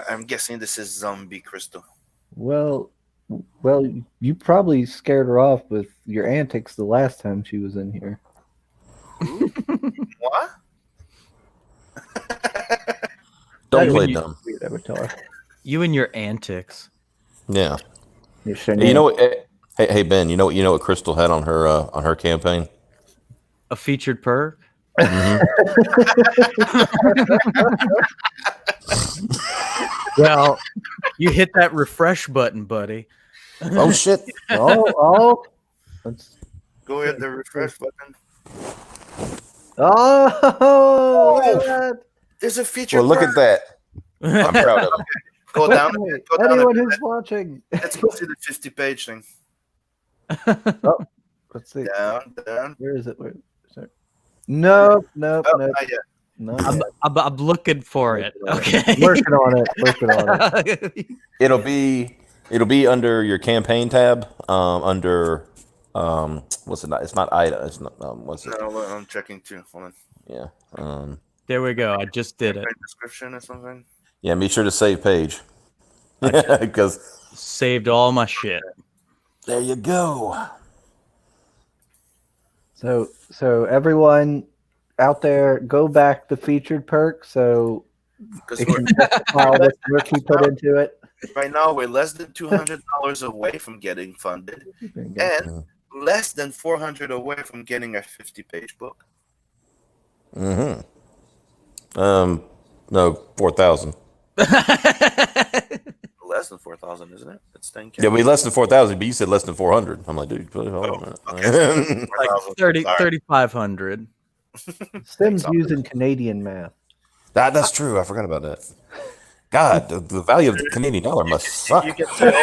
I'm guessing this is zombie Crystal. Well, you probably scared her off with your antics the last time she was in here. What? Don't play dumb. We'd ever tell her. You and your antics. Yeah. Hey, you know what? Hey Ben, you know what Crystal had on her campaign? A featured perk? Well, you hit that refresh button, buddy. Oh shit! Let's Go hit the refresh button. look at that. There's a feature. Well, look at that. I'm proud of it. Go down. Anyone who's watching, Let's go see the 50-page thing. let's see. Down. Where is it? Nope. Not yet. No. I'm looking for it. Okay. Working on it. It'll be under your campaign tab. Under what's it? It's not Ida. It's not. What's it? No, I'm checking too. Hold on. Yeah. There we go. I just did it. Description or something. Yeah. Be sure to save page. Because Saved all my shit. there you go. So everyone out there, go back the featured perk so Because it can justify all this work he put into it. right now we're less than $200 away from getting funded, and less than 400 away from getting a 50-page book. Mm-hmm. No, 4,000. Less than 4,000, isn't it? It's 10K. Yeah, we less than 4,000, but you said less than 400. I'm like, dude, hold on a minute. Okay. Like 3,500. Sim's using Canadian math. That's true. I forgot about that. God, the value of the Canadian dollar must suck. You can say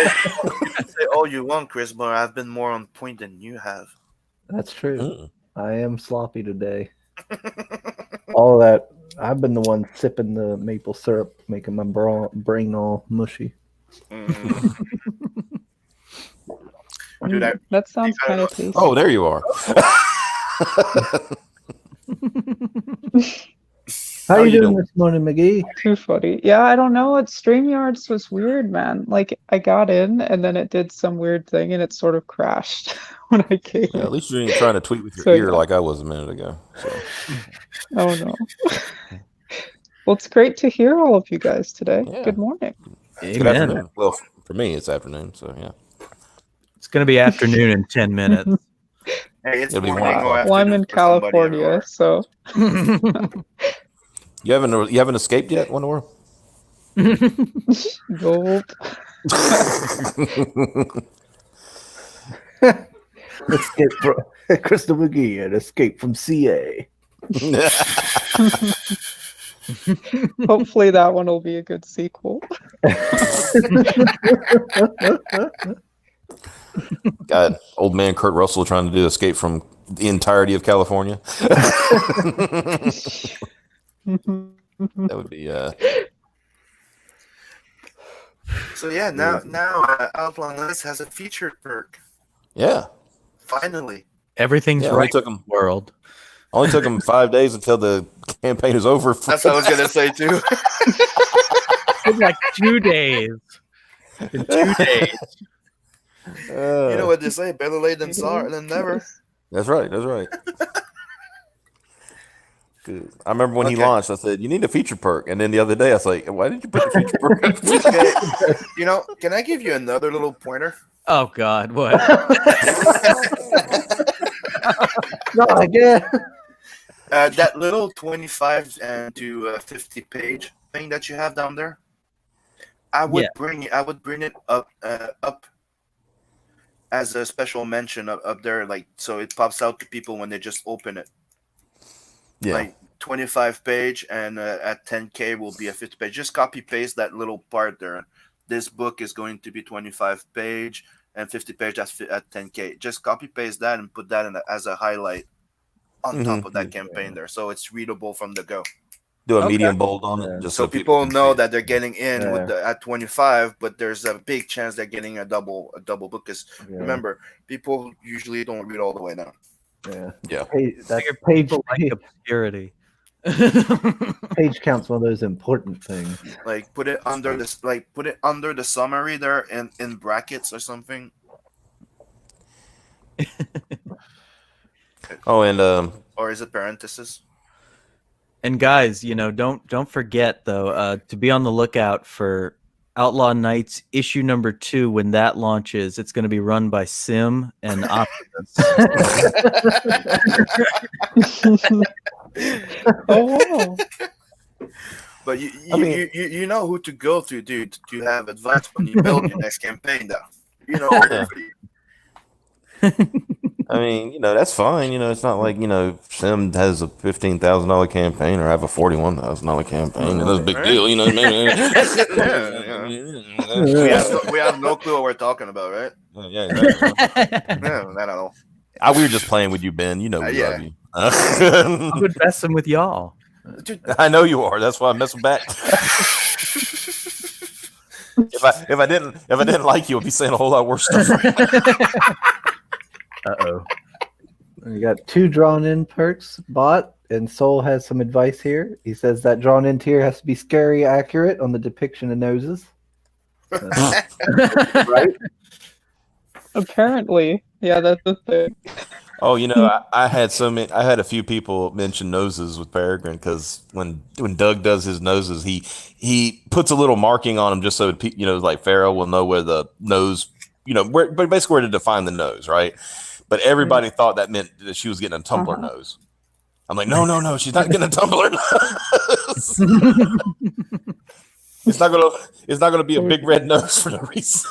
all you want, Chris, but I've been more on point than you have. That's true. I am sloppy today. All that. I've been the one sipping the maple syrup, making my brain all mushy. Dude, that sounds kind of tasty. Oh, there you are. How you doing this morning, McGee? Too funny. Yeah, I don't know. StreamYards was weird, man. Like, I got in, and then it did some weird thing, and it sort of crashed when I came. Yeah, at least you ain't trying to tweet with your ear like I was a minute ago. So. Oh, no. Well, it's great to hear all of you guys today. Yeah. Good morning. Good afternoon. Well, for me, it's afternoon, so yeah. It's going to be afternoon in 10 minutes. Hey, it's It'll be morning or Well, afternoon I'm in for somebody California, everywhere. so. You haven't escaped yet, Wonder? Nope. Escape from Crystal McGee and Escape from CA. Hopefully that one will be a good sequel. God, old man Kurt Russell trying to do Escape from the entirety of California. That would be So yeah, now Outlaw Nights has a featured perk. Yeah. Finally. Everything's right took in the world. Only took him 5 days until the campaign is over. That's what I was gonna say too. In like 2 days. In 2 days. You know what they say, better late than sorry than never. That's right. Good. I remember when he launched, I said, you need a feature perk. And then the other day, I was like, why did you put the feature perk? Okay. You know, can I give you another little pointer? Oh, God. What? Not again. That little 25 and to 50 page thing that you have down there, I would bring it up as a special mention up there, like so it pops out to people when they just open it. Yeah. Like 25 page and at 10K will be a 50 page. Just copy paste that little part there. This book is going to be 25 page and 50 page at 10K. Just copy paste that and put that as a highlight on top of that campaign there, so it's readable from the go. Do a medium bold on it, just so people know that they're getting in with at 25, but there's a big chance they're getting a double book. Because remember, people usually don't read all the way down. Yeah. Hey, that's page obscurity. Page count's one of those important things. Like put it under this, like put it under the summary there in brackets or something. Oh, and or is it parentheses? And guys, you know, don't forget though to be on the lookout for Outlaw Nights issue number 2 when that launches. It's going to be run by Sim and Optimus. Oh wow! But you know who to go to, dude, to have advice when you build your next campaign, though. You know. I mean, you know, that's fine. You know, it's not like, you know, Sim has a $15,000 campaign or have a $41,000 campaign. That's a big deal, you know. We have no clue what we're talking about, right? Yeah, exactly. No, not at all. We were just playing with you, Ben. You know we love you. I would mess with y'all. Dude. I know you are. That's why I'm messing back. If I didn't like you, I'd be saying a whole lot worse stuff. Uh-oh. We got 2 drawn-in perks bought, and Soul has some advice here. He says that drawn-in tier has to be scary accurate on the depiction of noses. Right? Apparently, yeah, that's the thing. Oh, I had I had a few people mention noses with Peregrine because when Doug does his noses, he puts a little marking on them just so like Pharaoh will know where the nose, but basically where to define the nose, right? But everybody thought that meant that she was getting a tumbler nose. I'm like, no, she's not getting a tumbler nose. It's not gonna be a big red nose for no reason.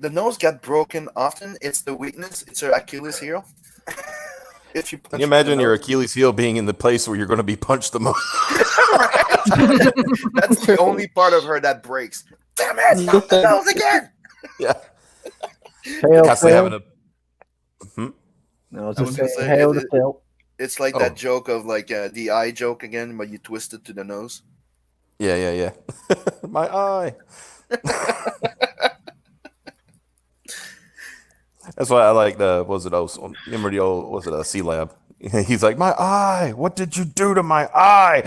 The nose got broken often. It's the weakness. It's her Achilles heel. If you Can you imagine your Achilles heel being in the place where you're going to be punched the most? That's the only part of her that breaks. Damn it! Not the nose again. Yeah. No, it's just hail to Phil. It's like that joke of like the eye joke again, but you twist it to the nose. Yeah. My eye. That's why I like remember the old, was it a C-Lab? He's like, my eye, what did you do to my eye?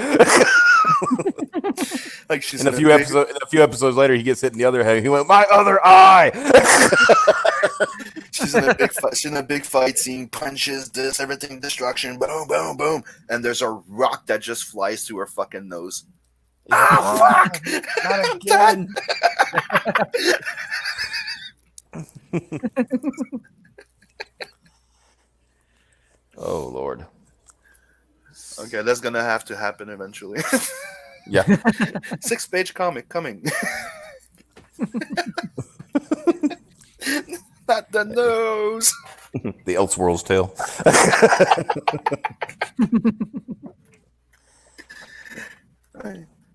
Like she's in a few episodes later, he gets hit in the other head. He went, my other eye. She's in a big fight scene, punches this, everything, destruction, boom, boom, boom. And there's a rock that just flies to her fucking nose. Fuck! Not again. Oh Lord. Okay, that's gonna have to happen eventually. Yeah. 6-page comic coming. Not the nose. The Elseworlds tale.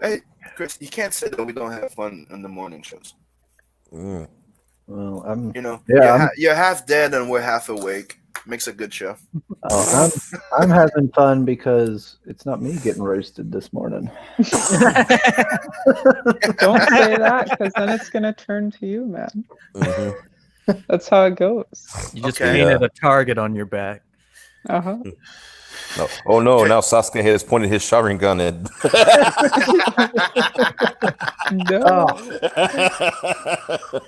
Hey, Chris, you can't say that we don't have fun in the morning shows. Mm. Well, you're half dead and we're half awake. Makes a good show. Oh, I'm having fun because it's not me getting roasted this morning. Don't say that, because then it's gonna turn to you, man. Mm-hmm. That's how it goes. You just painted a target on your back. Uh-huh. No. Oh no! Now Sasuke has pointed his shotgun gun at. No.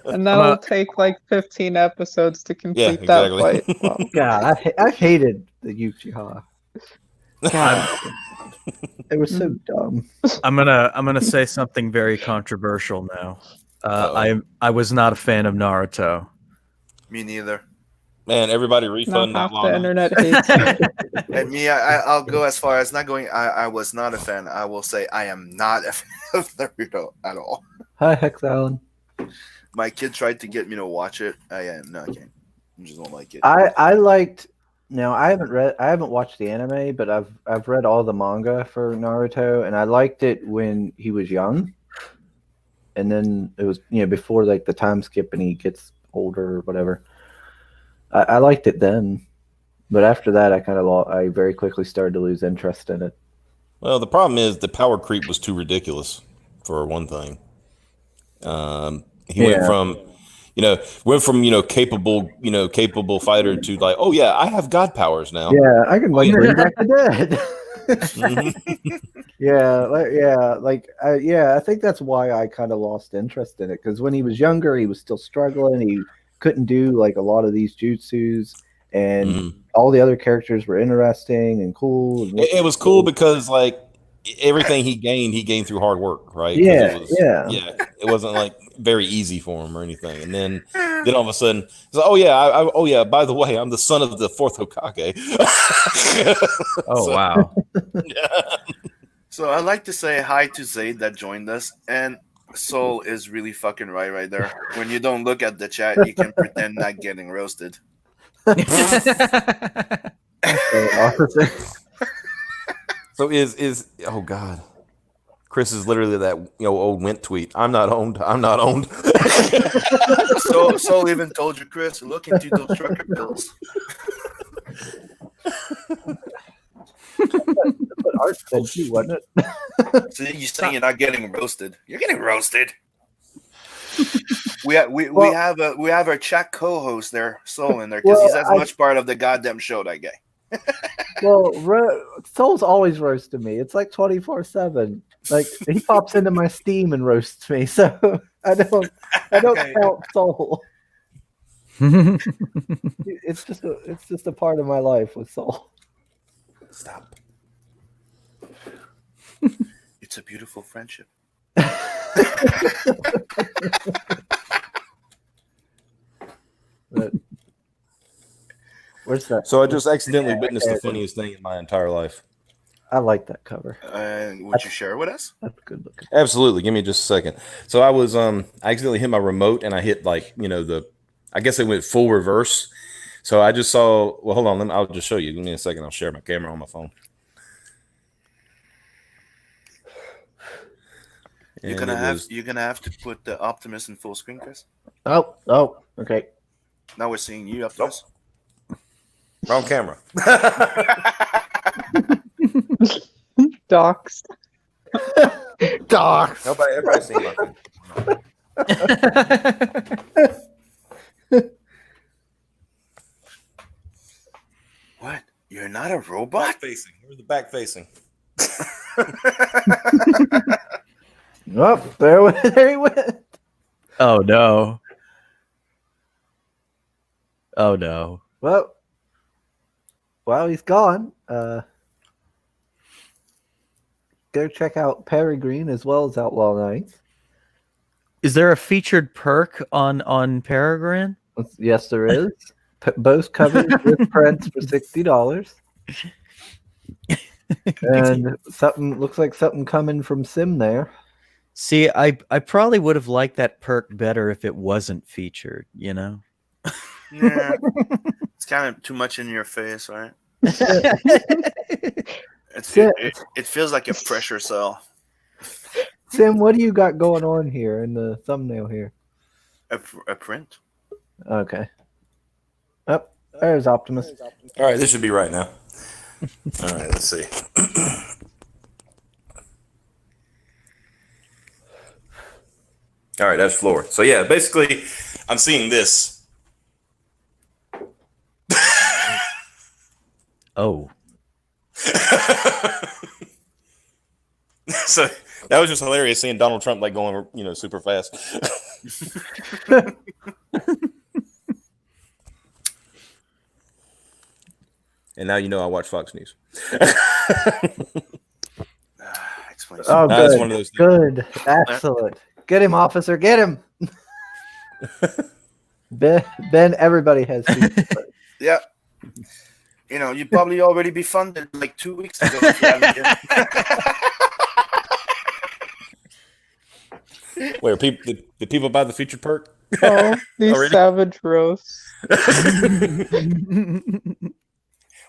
And that'll take like 15 episodes to complete that fight. Wow. God, I hated the Uchiha. God, it was so dumb. I'm gonna say something very controversial now. I was not a fan of Naruto. Me neither. Man, everybody refund Not half Outlaw the internet hates it. And me, I'll go as far as not going. I was not a fan. I will say I am not a fan of Naruto at all. Hi, Hex Allen. My kid tried to get me to watch it. I can't. I just don't like it. I liked. Now I haven't watched the anime, but I've read all the manga for Naruto, and I liked it when he was young, and then it was before like the time skip and he gets older or whatever. I liked it then, but after that, I very quickly started to lose interest in it. Well, the problem is the power creep was too ridiculous, for one thing. He went from capable fighter to like, oh yeah, I have god powers now. Yeah, I can bring back the dead. I think that's why I kind of lost interest in it, because when he was younger, he was still struggling. He couldn't do like a lot of these jutsus, and all the other characters were interesting and cool. And it was cool because like everything he gained through hard work, right? It wasn't like very easy for him or anything. And then all of a sudden, it's like, oh yeah, by the way, I'm the son of the 4th Hokage. Wow. Yeah. So I'd like to say hi to Zayd that joined us, and Soul is really fucking right there. When you don't look at the chat, you can pretend not getting roasted. So is oh god, Chris is literally that old Wint tweet. I'm not owned. So Soul even told you, Chris, look into those trucker bills. But Art said you, wasn't it? So you're saying you're not getting roasted. You're getting roasted. We have our chat co-host there, Soul, in there, because he's as much part of the goddamn show, that guy. Well, Soul's always roasting me. It's like 24/7. Like he pops into my Steam and roasts me, so I don't count Soul. It's just a part of my life with Soul. Stop. It's a beautiful friendship. But where's that? So I just accidentally Yeah, witnessed the okay. funniest thing in my entire life. I like that cover. And would you share with us? That's good looking. Absolutely. Give me just a second. So I was I accidentally hit my remote and I hit I guess it went full reverse. So I just saw. Well, hold on. I'll just show you. Give me a second. I'll share my camera on my phone. You're gonna have to put the Optimus in full screen, Chris. Oh, okay. Now we're seeing you, Optimus. Wrong camera. Doxed. Docs. Everybody's seeing my phone. What? You're not a robot? Back facing. Where's the back facing? Oh, there he went. Oh no. Oh no. Well, while he's gone, go check out Peregrine as well as Outlaw Nights. Is there a featured perk on Peregrine? Yes, there is. Both covers with prints for $60. And something looks like something coming from Sim there. See, I probably would have liked that perk better if it wasn't featured, you know? Yeah. It's kind of too much in your face, right? It feels like a pressure cell. Sim, what do you got going on here in the thumbnail here? A print. Okay. Oh, there's Optimus. All right, this should be right now. All right, let's see. All right, that's floor. So yeah, basically, I'm seeing this. Oh. So that was just hilarious seeing Donald Trump going, super fast. And now I watch Fox News. Explain. Oh, That's good. one of those things. Good. Excellent. Get him, officer. Get him. Ben, everybody has features. Yeah. You'd probably already be funded like 2 weeks ago. If you haven't yet. Wait, did people buy the featured perk? Oh, these Already? savage roasts.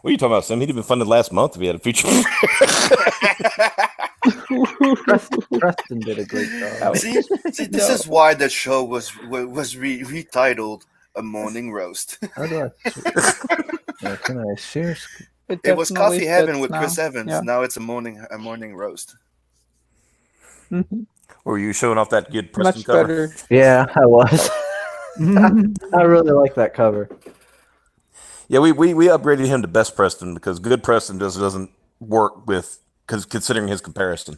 What are you talking about, Sam? He'd have been funded last month if he had a feature. Preston did a great job. See, this is why the show was retitled A Morning Roast. How do I? Can I share? It was definitely Coffee Heaven fits with Chris now. Evans. Yeah. Now it's a morning roast. Mhm. Were you showing off that good Preston Much cover? better. Yeah, I was. I really like that cover. Yeah, we upgraded him to best Preston because good Preston just doesn't work considering his comparison.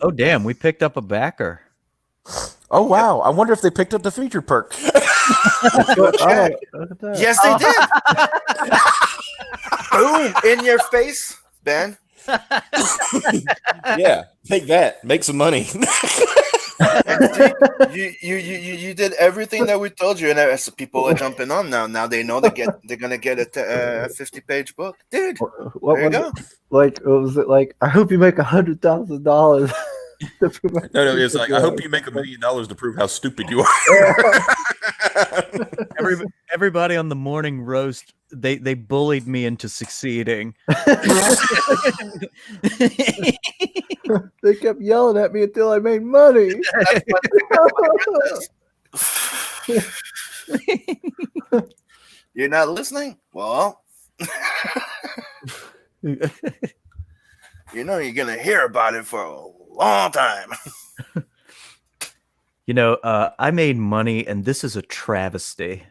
Oh damn, we picked up a backer. Oh wow! I wonder if they picked up the feature perk. Look at that. Yes, they did. Boom! In your face, Ben. Yeah, take that. Make some money. You did everything that we told you, and as people are jumping on now. Now they know they're gonna get a 50-page book, dude. What There you was go. it? Like, what was it like? I hope you make $100,000. No, it's like I hope you make $1 million to prove how stupid you are. Everybody on the morning roast, they bullied me into succeeding. They kept yelling at me until I made money. You're not listening? Well, you're gonna hear about it for a long time. I made money, and this is a travesty.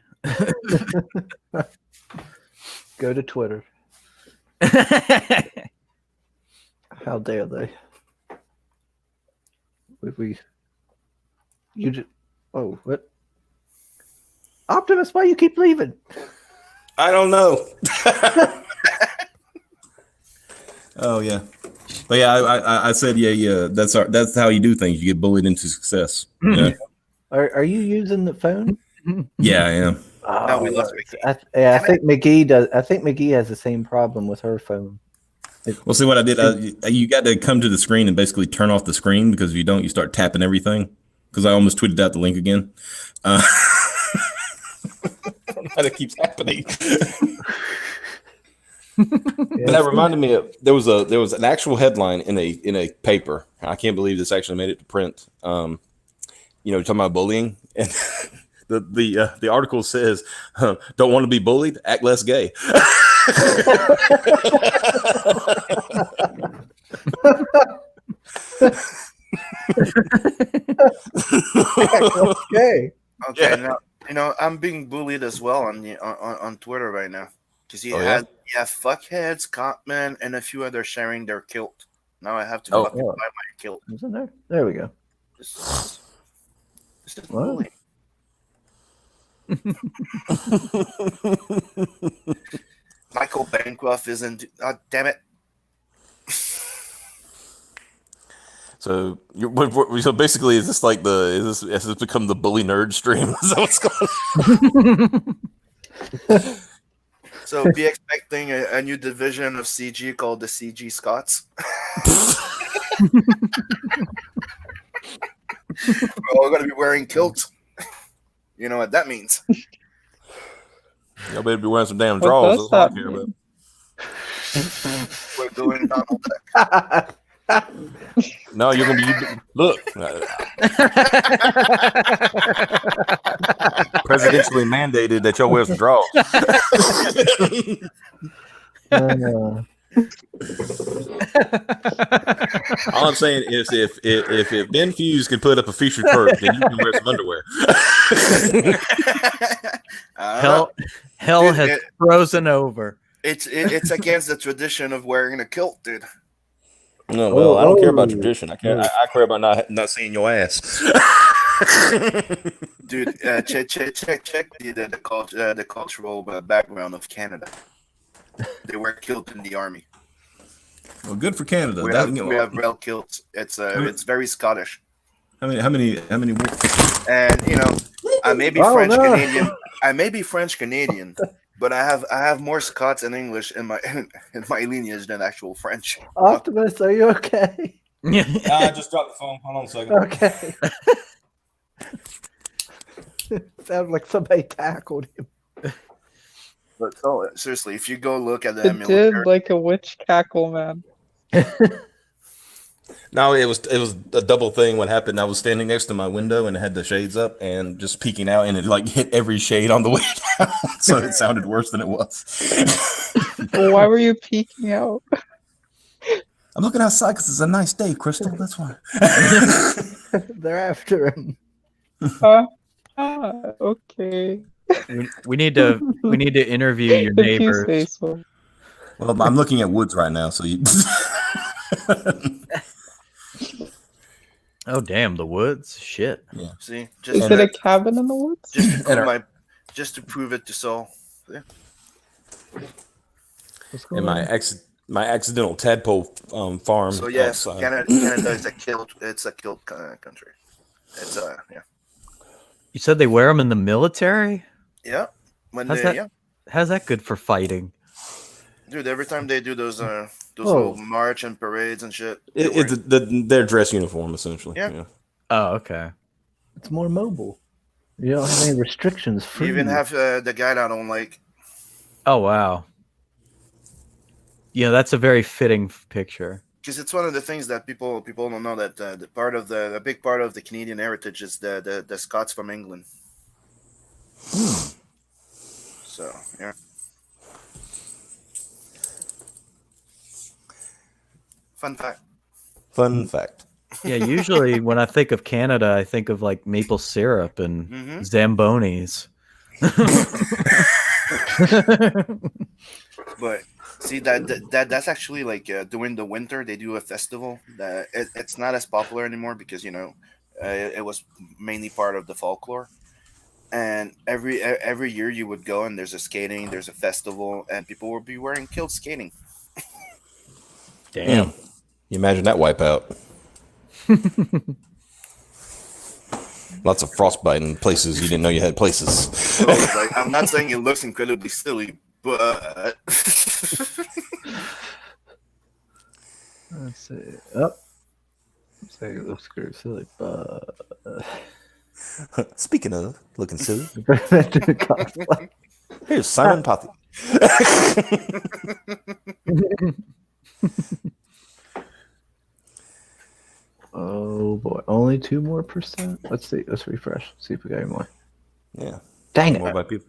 Go to Twitter. How dare they? You just, oh, what? Optimus, why you keep leaving? I don't know. Oh yeah, but yeah, I said yeah. That's how you do things. You get bullied into success. Yeah, Are you using the phone? yeah, I am. No, we Oh, lost I Damn it. think McGee does. I think McGee has the same problem with her phone. Well, see what I did. You got to come to the screen and basically turn off the screen because if you don't, you start tapping everything. Because I almost tweeted out the link again. I don't know how that keeps happening. But that reminded me of there was an actual headline in a paper. I can't believe this actually made it to print. Talking about bullying, and the article says, "Don't want to be bullied? Act less gay." Okay. Okay, now I'm being bullied as well on Twitter right now because you have fuckheads, Copman, and a few others sharing their kilt. Now I have to fucking buy my kilt. Isn't there? There we go. This is What? bullying. Michael Bancroft isn't. Oh, damn it! So basically, is this like has this become the bully nerd stream? Is that what's going on? So be expecting a new division of CG called the CG Scots. We're all gonna be wearing kilts. You know what that means? Y'all better be wearing some damn What drawers. does That's what I that care about. We're doing Donald Duck. No, you're gonna be look. Presidentially mandated that y'all wear some drawers. All I'm saying is, if Ben Fuse can put up a featured perk, then you can wear some underwear. Hell Dude, has frozen over. It's against the tradition of wearing a kilt, dude. No, well, I don't care about tradition. I care. I care about not seeing your ass. Dude, check the cultural background of Canada. They wear kilt in the army. Well, good for Canada. We have real kilts. It's very Scottish. How many? And I may be Canadian. I may be French Canadian, but I have more Scots and English in my lineage than actual French. Optimus, are you okay? I just dropped the phone. Hold on a second. Okay. Sounds like somebody tackled him. But seriously, if you go look at the It did like a witch cackle, man. No, it was a double thing. What happened? I was standing next to my window and it had the shades up and just peeking out, and it like hit every shade on the way down, so it sounded worse than it was. Well, why were you peeking out? I'm looking outside because it's a nice day, Crystal. That's why. They're after him. Okay. We need to interview your If you neighbors. say so. Well, I'm looking at woods right now, so you. Oh damn, the woods! Shit. Yeah. See, Is it a cabin in the woods? Just to prove it to Saul. Yeah. And my accidental tadpole farm. So yes, outside. Canada is a kilt. It's a kilt country. It's yeah. You said they wear them in the military? Yeah. When How's that good for fighting? Dude, every time they do those little march and parades and shit, It's their dress uniform essentially. Yeah. Oh, okay. It's more mobile. You don't have any restrictions. you even have the guy that I don't like. Oh wow. Yeah, that's a very fitting picture. Because it's one of the things that people don't know, that a big part of the Canadian heritage is the Scots from England. So yeah. Fun fact. Yeah, usually when I think of Canada, I think of like maple syrup and Zambonis. But see that's actually like during the winter they do a festival that it's not as popular anymore because it was mainly part of the folklore, And every year you would go and there's a skating, there's a festival, and people would be wearing kilts skating. Damn. You imagine that wipeout. Lots of frostbite in places you didn't know you had places. So, like, I'm not saying it looks incredibly silly, but Let's see. Oh, say it looks very silly, but Speaking of looking silly, cosplay. here's Simon Pothy. Oh boy, only 2 more %. Let's see. Let's refresh. See if we got any more. Yeah. Dang More it! by people.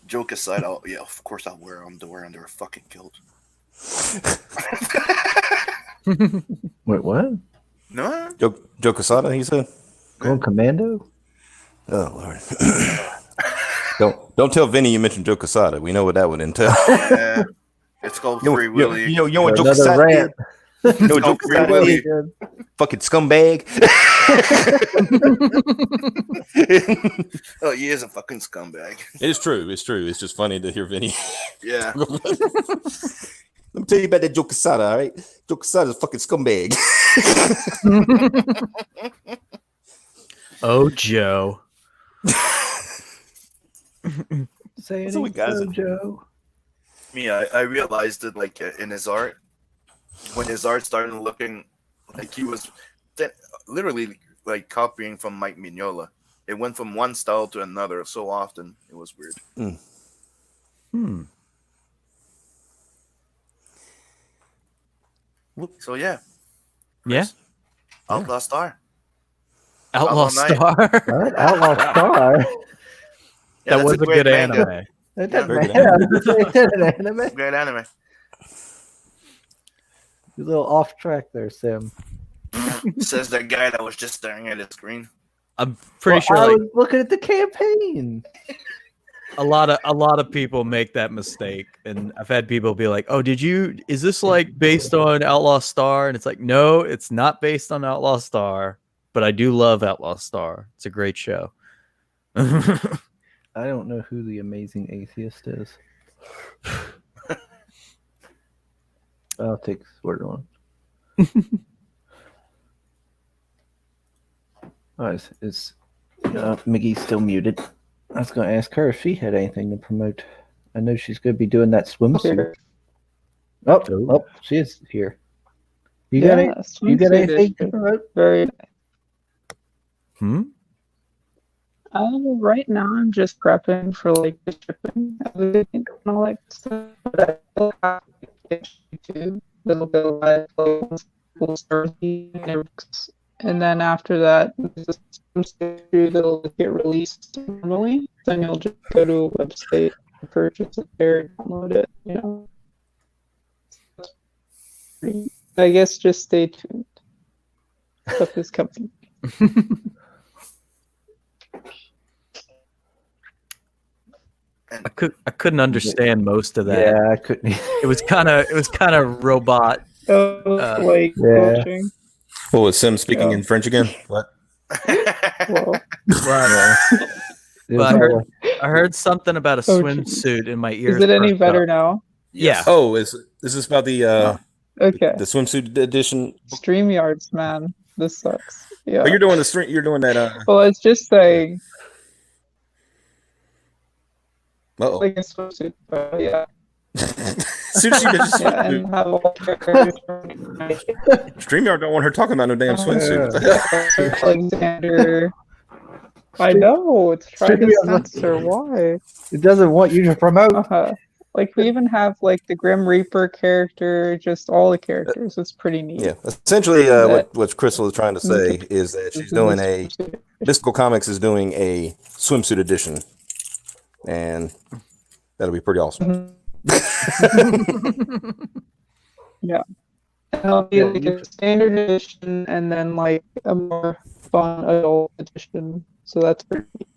joke aside, of course I'll wear underwear under a fucking kilt. Wait, what? No, Joe Quesada, he said. Going commando? Oh Lord. Don't tell Vinny you mentioned Joe Quesada. We know what that would entail. yeah, it's called Free Willy. You know what Joe Another Quesada rant. is? You know what Joe It's called Free Quesada Willy. is? Fucking scumbag. Oh, he is a fucking scumbag. It's true. It's true. It's just funny to hear Vinny. Yeah. Let me tell you about that Joe Quesada, all right? Joe Quesada is a fucking scumbag. Oh, Joe. Say That's what we got. Joe. Me, I realized it like in his art. When his art started looking like he was literally like copying from Mike Mignola. It went from one style to another so often. It was weird. So yeah. Yeah. Outlaw Star. Outlaw Outlaw Night. Star. What? Outlaw Star? Yeah, That that's was a great good manga. anime. It doesn't Very good matter. It's an anime. Great anime. You're a little off track there, Sam. Says the guy that was just staring at his screen. I'm pretty Well, I sure like was looking at the campaign. a lot of people make that mistake, and I've had people be like, "Oh, is this like based on Outlaw Star?" And it's like, no, it's not based on Outlaw Star, but I do love Outlaw Star. It's a great show. I don't know who the amazing atheist is. I'll take his word on. Is Miggy's still muted? I was going to ask her if she had anything to promote. I know she's going to be doing that swimsuit. Oh, she is here. You got anything to promote? Very. Hmm? Right now, I'm just prepping for like the shipping and all that stuff. But I still have YouTube, little bit of cool stories, and then after that, there's a series that'll get released normally. Then you'll just go to a website and purchase it there and download it. You know, I guess just stay tuned. Stuff is coming. I couldn't understand most of that. Yeah, I couldn't. It was kind of robot. Like Yeah. coaching. Oh, is Sim speaking in French again? What? Well, But It I heard something about a Oh, swimsuit in my ears. is it any perked better up. now? Yeah. Oh, is this about the Okay. the swimsuit edition? StreamYards, man. This sucks. Yeah. Oh, you're doing the stream. You're doing that. Well, it's just saying, Uh-oh. like a swimsuit, but yeah. Sushi bitch. Yeah, and have all characters from StreamYard don't want her talking about no damn swimsuit. What the hell? Alexander. I know, it's trying to StreamYard- censor. Why? It doesn't want you to promote. Like, we even have, like, the Grim Reaper character, just all the characters. It's pretty neat. Yeah, essentially, what Crystal is trying to say is that she's doing a Mystical Comics is doing a swimsuit edition, and that'll be pretty awesome. Yeah. And it'll be like a standard edition and then like a more fun adult edition. So that's pretty neat.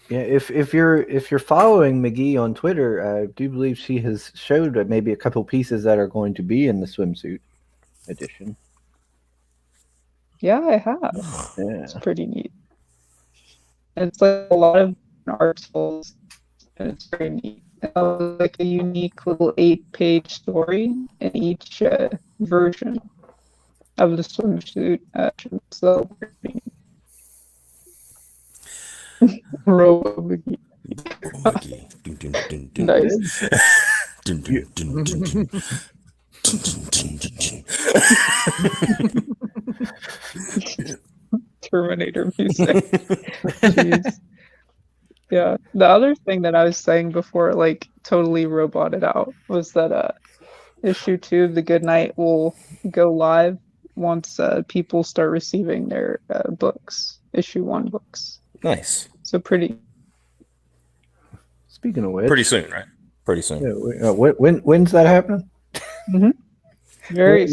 Yeah, if you're following McGee on Twitter, I do believe she has showed maybe a couple pieces that are going to be in the swimsuit edition. Yeah, I have. Yeah. It's pretty neat. And it's like a lot of articles, and it's very neat. Like a unique little 8-page story in each version of the swimsuit. So Robo McGee. Mickey. Dun, dun, dun, dun. Nice. Dun, dun, dun, dun, dun. Dun, dun, dun, dun, dun. Terminator music. Jeez. Yeah. The other thing that I was saying before, like totally roboted out, was that issue 2 of The Good Night will go live once people start receiving their books, issue 1 books. Nice. So pretty. Speaking of which, Pretty soon, right? Pretty soon. yeah, when's that happening? Very.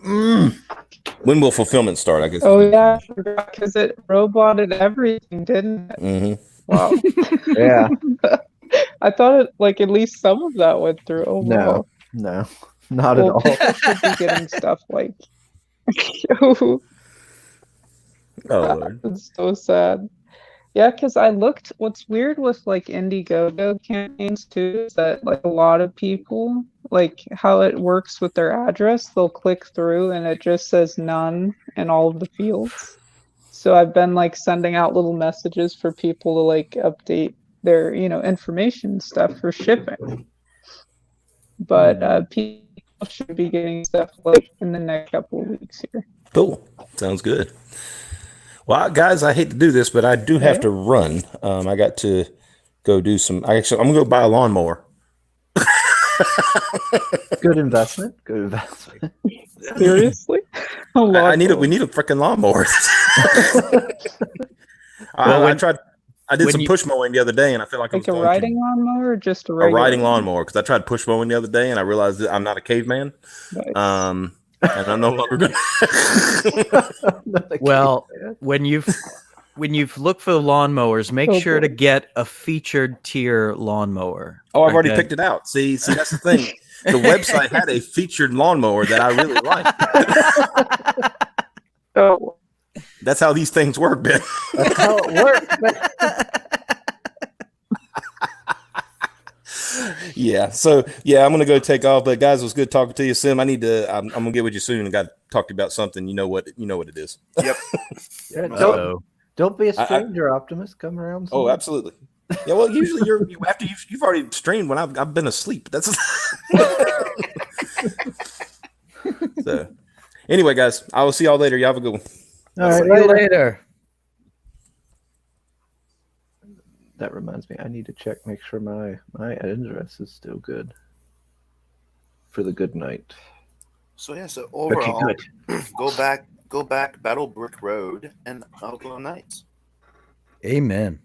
When will fulfillment start? I guess. Oh yeah, because it roboted everything, didn't it? Mm-hmm. Wow. Yeah. I thought it like at least some of that went through. Oh wow. No, not at all. People should be getting stuff like. Oh, Lord. it's so sad. Yeah, because I looked. What's weird with like Indiegogo campaigns too is that like a lot of people, like how it works with their address, they'll click through and it just says none in all of the fields. So I've been like sending out little messages for people to like update their information stuff for shipping. But people should be getting stuff like in the next couple of weeks here. Cool. Sounds good. Well, guys, I hate to do this, but I do have to run. I got to go do some. I'm gonna go buy a lawnmower. Good investment. Good investment. Seriously? We need a freaking lawnmower. I did some push mowing the other day, and I feel like a riding lawnmower or just a riding lawnmower because I tried push mowing the other day, and I realized that I'm not a caveman. Nice. And I'm no longer going. Well, when you've looked for the lawnmowers, make sure to get a featured tier lawnmower. Oh, I've already picked it out. See, that's the thing. The website had a featured lawnmower that I really liked. Oh, that's how these things work, Ben. That's how it works. Yeah. So I'm gonna go take off. But guys, it was good talking to you, Sim. I'm gonna get with you soon and got to talk to you about something. You know what it is. Yep. Yeah, don't be a stranger, Optimus. Come around. Oh, absolutely. Yeah. Well, usually after you've already streamed when I've been asleep. That's so. Anyway, guys, I will see y'all later. Y'all have a good one. All right, See you later. That reminds me, I need to make sure my address is still good for The Good Night. So overall, good. go back, Battle Brick Road and Outlaw Nights. Amen.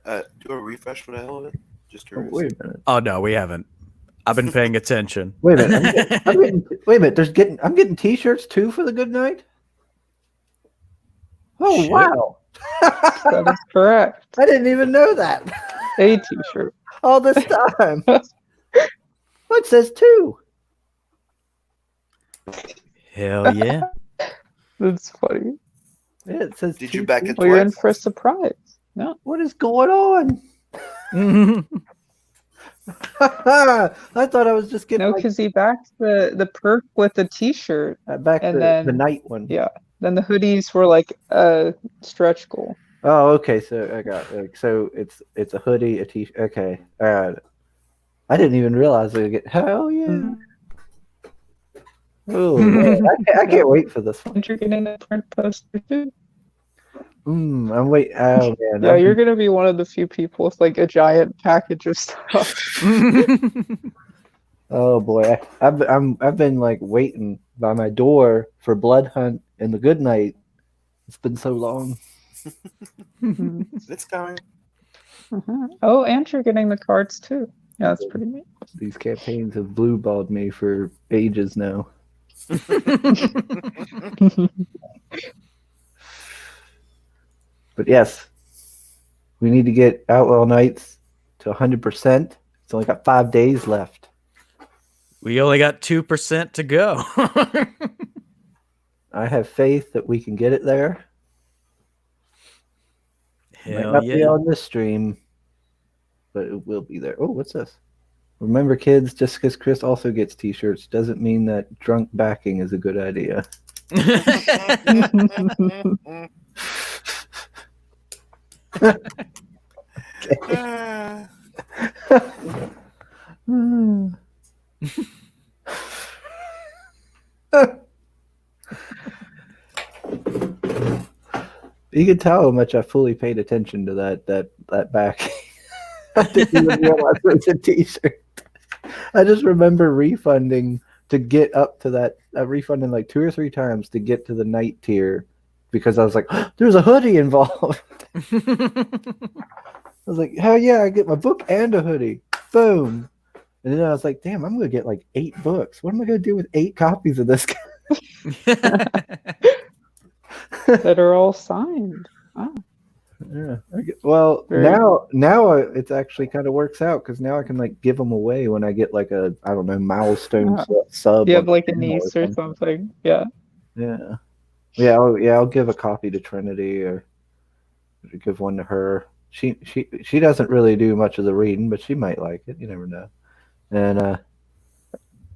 Do a refresh for the hell of it. Just curious. Wait a minute. Oh no, we haven't. I've been paying attention. Wait a minute. Wait a minute. I'm getting T-shirts too for The Good Night. Oh Shit. wow. that is correct. I didn't even know that. A t-shirt. All this time. It says 2. Hell yeah. That's funny. Yeah, it says. Did you back it Well, you're in twice? for a surprise. No. What is going on? I thought I was just getting. No, because he backed the perk with the t-shirt. Back and the then- night one. Yeah. Then the hoodies were like a stretch goal. Oh, okay. So I got so it's a hoodie, a t-shirt. Okay. I didn't even realize they would get. Hell yeah. Oh, man. I can't wait for this one. And you're getting a print poster too. I'm waiting. Oh man. Yeah, you're gonna be one of the few people with like a giant package of stuff. Oh boy, I've been like waiting by my door for Blood Hunt and The Good Night. It's been so long. It's coming. Oh, and you're getting the cards too. Yeah, that's pretty neat. These campaigns have blue-balled me for ages now. But yes, we need to get Outlaw Nights to 100%. It's only got 5 days left. We only got 2% to go. I have faith that we can get it there. Might Hell not be yeah. on this stream, but it will be there. Oh, what's this? Remember, kids, just because Chris also gets T-shirts doesn't mean that drunk backing is a good idea. You can tell how much I fully paid attention to that back. I didn't even realize it was a T-shirt. I just remember refunding to get up to that. I refunded like 2 or 3 times to get to the night tier because I was like, "There's a hoodie involved." I was like, "Hell yeah! I get my book and a hoodie." Boom. And then I was like, "Damn! I'm gonna get like 8 books. What am I gonna do with 8 copies of this?" That are all signed. Oh, Yeah. Well, Very now it actually kind of works out because now I can like give them away when I get like a I don't know milestone sub. you on have like a the channel niece or something. Yeah. Yeah. I'll give a copy to Trinity or give one to her. She doesn't really do much of the reading, but she might like it. You never know. And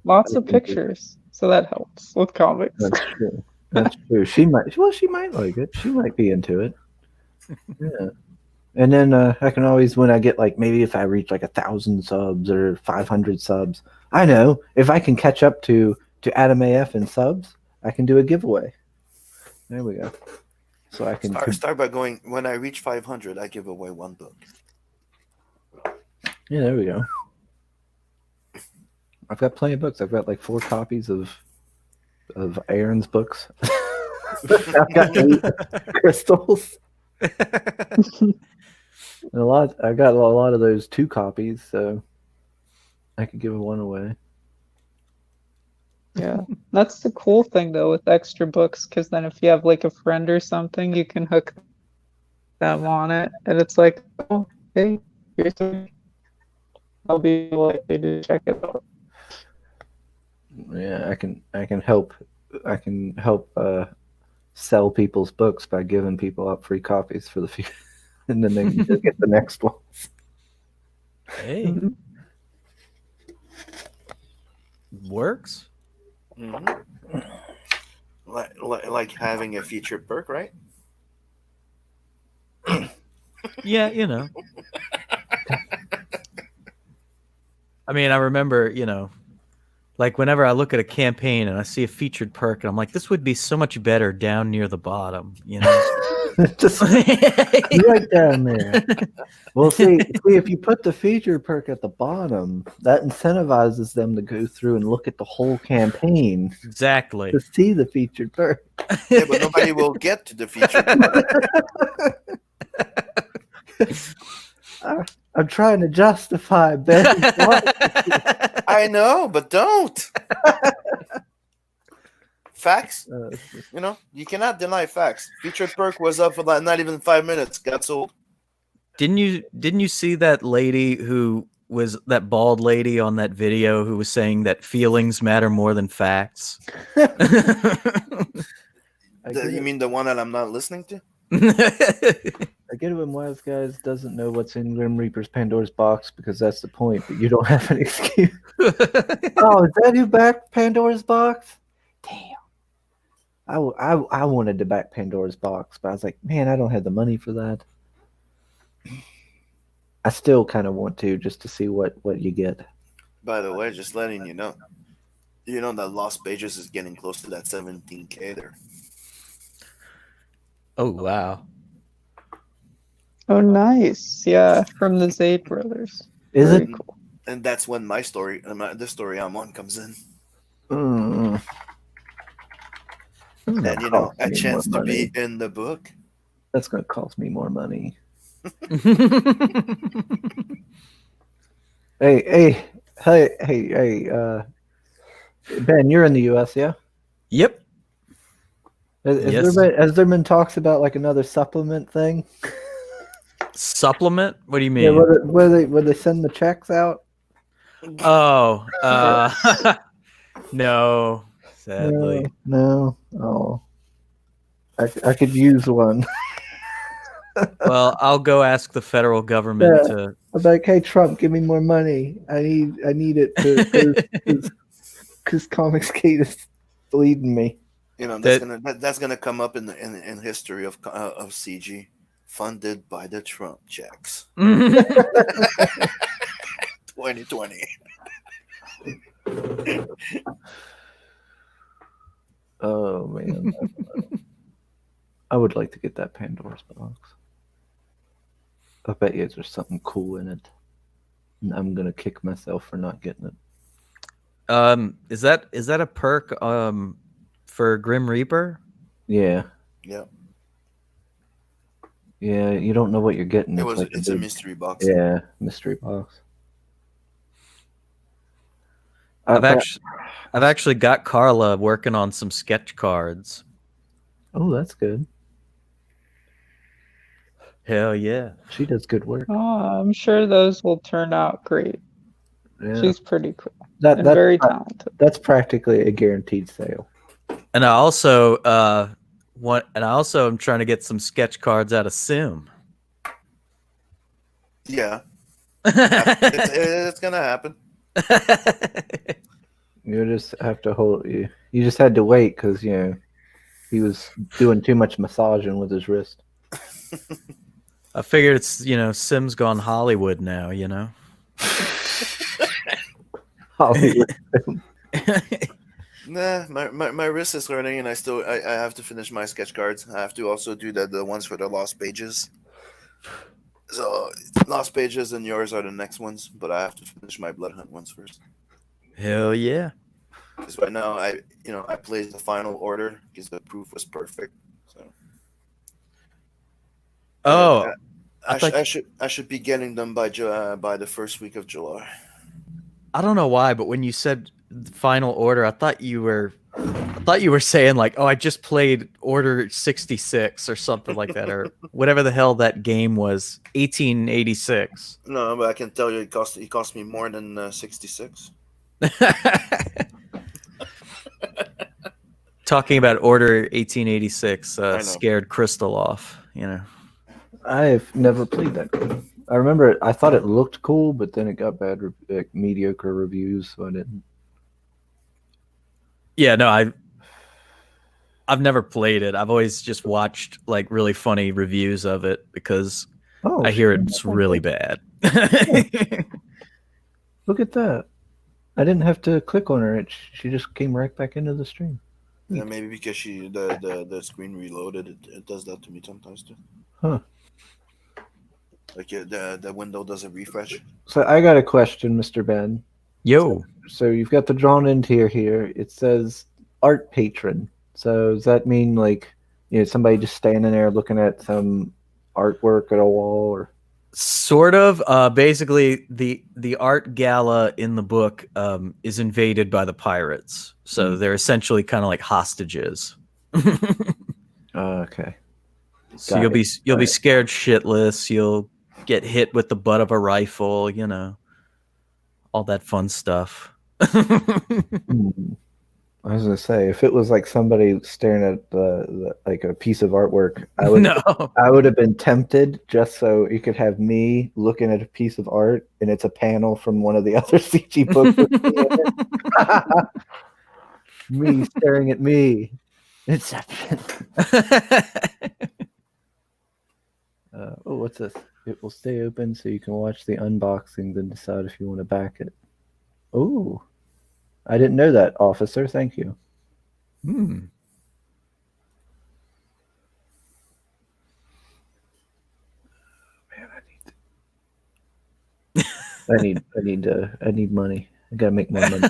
Lots of pictures. So that helps with comics. that's true. That's true. She might like it. She might be into it. Yeah. And then I can always, when I get like, maybe if I reach like 1,000 subs or 500 subs, I know if I can catch up to Adam AF in subs, I can do a giveaway. There we go. So I can start by going, when I reach 500, I give away 1 book. Yeah, there we go. I've got plenty of books. I've got like 4 copies of Aaron's books. I've got 8 crystals. And I got a lot of those 2 copies, so I could give 1 away. Yeah, that's the cool thing though with extra books, because then if you have like a friend or something, you can hook them on it, and it's like, oh, hey, here's something. I'll be likely to check it out. Yeah, I can help sell people's books by giving people out free copies for the future, and then they can go get the next one. Hey. Mm-hmm. Works. Mm-hmm. Like having a featured perk, right? Yeah, you know. I mean, I remember, like whenever I look at a campaign and I see a featured perk, and I'm like, this would be so much better down near the bottom, Just right down there. Well, see, if you put the featured perk at the bottom, that incentivizes them to go through and look at the whole campaign Exactly. to see the featured perk. Yeah, but nobody will get to the featured perk. I'm trying to justify Ben. I know, but don't. Facts. You cannot deny facts. Featured perk was up for not even 5 minutes. Got sold. Didn't you see that lady who was that bald lady on that video who was saying that feelings matter more than facts? You mean the one that I'm not listening to? I get it when Wise Guys doesn't know what's in Grim Reaper's Pandora's box because that's the point, but you don't have an excuse. Oh, is that who backed Pandora's box? Damn. I wanted to back Pandora's box, but I was like, man, I don't have the money for that. I still kind of want to, just to see what you get. By the way, just letting you know that Lost Pages is getting close to that 17K there. Oh, wow. Oh, nice. Yeah, from the Zayd brothers. Is Very it? cool. And that's when my story, the story I'm on, comes in. And a chance to be in the book. That's going to cost me more money. Hey, Ben, you're in the U.S., yeah? Yep. Has there been talks about like another supplement thing? Supplement? What do you mean? Yeah, where they send the checks out? Oh, no, sadly. No. Oh, I could use one. Well, I'll go ask the federal government Yeah. to. I'm like, hey Trump, give me more money. I need it because Comicsgate is bleeding me. You know, That- that's gonna come up in in history of CG, funded by the Trump checks. 2020. Oh man, I would like to get that Pandora's box. I bet you there's something cool in it. And I'm gonna kick myself for not getting it. Is that a perk for Grim Reaper? Yeah, Yeah, yeah. You don't know what you're getting. it It's was. like It's a big, mystery box. yeah, mystery box. I've But- actually got Carla working on some sketch cards. oh, that's good. Hell yeah. She does good work. I'm sure those will turn out great. Yeah, She's pretty cool that and that's very talented. that's practically a guaranteed sale. And I also am trying to get some sketch cards out of Sim. Yeah, it's gonna happen. You just have to hold. You just had to wait because he was doing too much massaging with his wrist. I figured it's Sim's gone Hollywood now. Hollywood. Nah, my wrist is learning, and I have to finish my sketch cards. I have to also do the ones for the lost pages. So lost pages and yours are the next ones, but I have to finish my blood hunt ones first. Hell yeah. Because right now I placed the final order because the proof was perfect. So Oh, I should be getting them by the first week of July. I don't know why, but when you said final order, I thought you were saying like, oh, I just played Order 66 or something like that, or whatever the hell that game was, 1886. No, but I can tell you it cost me more than 66. Talking about Order 1886 know. scared Crystal off. I've never played that game. I remember I thought it looked cool, but then it got mediocre reviews, so I didn't. Yeah, no, I've never played it. I've always just watched like really funny reviews of it because Oh, I hear shit. it's really bad. Look at that. I didn't have to click on her. She just came right back into the stream. Yeah, maybe because the screen reloaded, it does that to me sometimes too. Huh. Like the window doesn't refresh. So I got a question, Mr. Ben. Yo. So you've got the drawn in tier here. It says art patron. So does that mean like somebody just standing there looking at some artwork at a wall or? Sort of. Basically, the art gala in the book is invaded by the pirates, so they're essentially kind of like hostages. Okay. So Got you'll be it. scared shitless. You'll get hit with the butt of a rifle. All that fun stuff. I was gonna say if it was like somebody staring at the like a piece of artwork, I would No. I would have been tempted just so you could have me looking at a piece of art and it's a panel from one of the other CG books. Me staring at me. Inception. Oh, what's this? It will stay open so you can watch the unboxing, then decide if you want to back it. Oh, I didn't know that, officer. Thank you. Hmm. Man, I need money. I gotta make more money.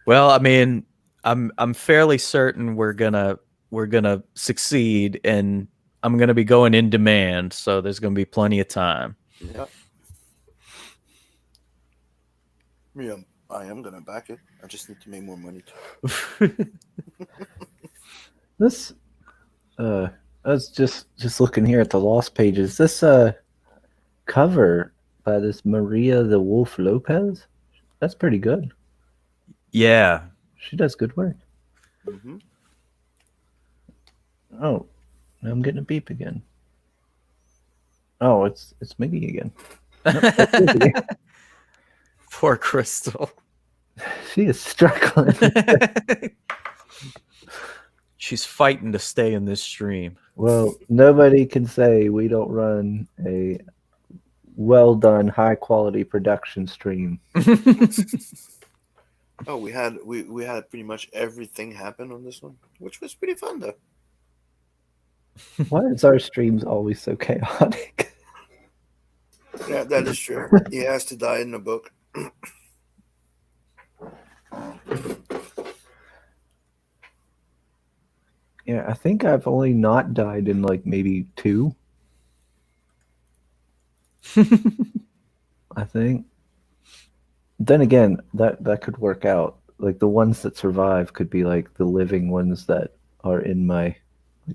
Well, I mean, I'm fairly certain we're gonna succeed, and I'm gonna be going in demand, so there's gonna be plenty of time. Yeah. Yeah, I am gonna back it. I just need to make more money. This, I was just looking here at the lost pages. This cover by this Maria the Wolf Lopez, that's pretty good. Yeah. She does good work. Mm-hmm. Oh, now I'm getting a beep again. Oh, it's Miggy again. Nope, it's Liz again. Poor Crystal. She is struggling. She's fighting to stay in this stream. Well, nobody can say we don't run a well done, high quality production stream. Oh, we had pretty much everything happen on this one, which was pretty fun though. Why is our streams always so chaotic? Yeah, that is true. He has to die in a book. Yeah, I think I've only not died in like maybe 2. I think. Then again, that could work out. Like the ones that survive could be like the living ones that are in my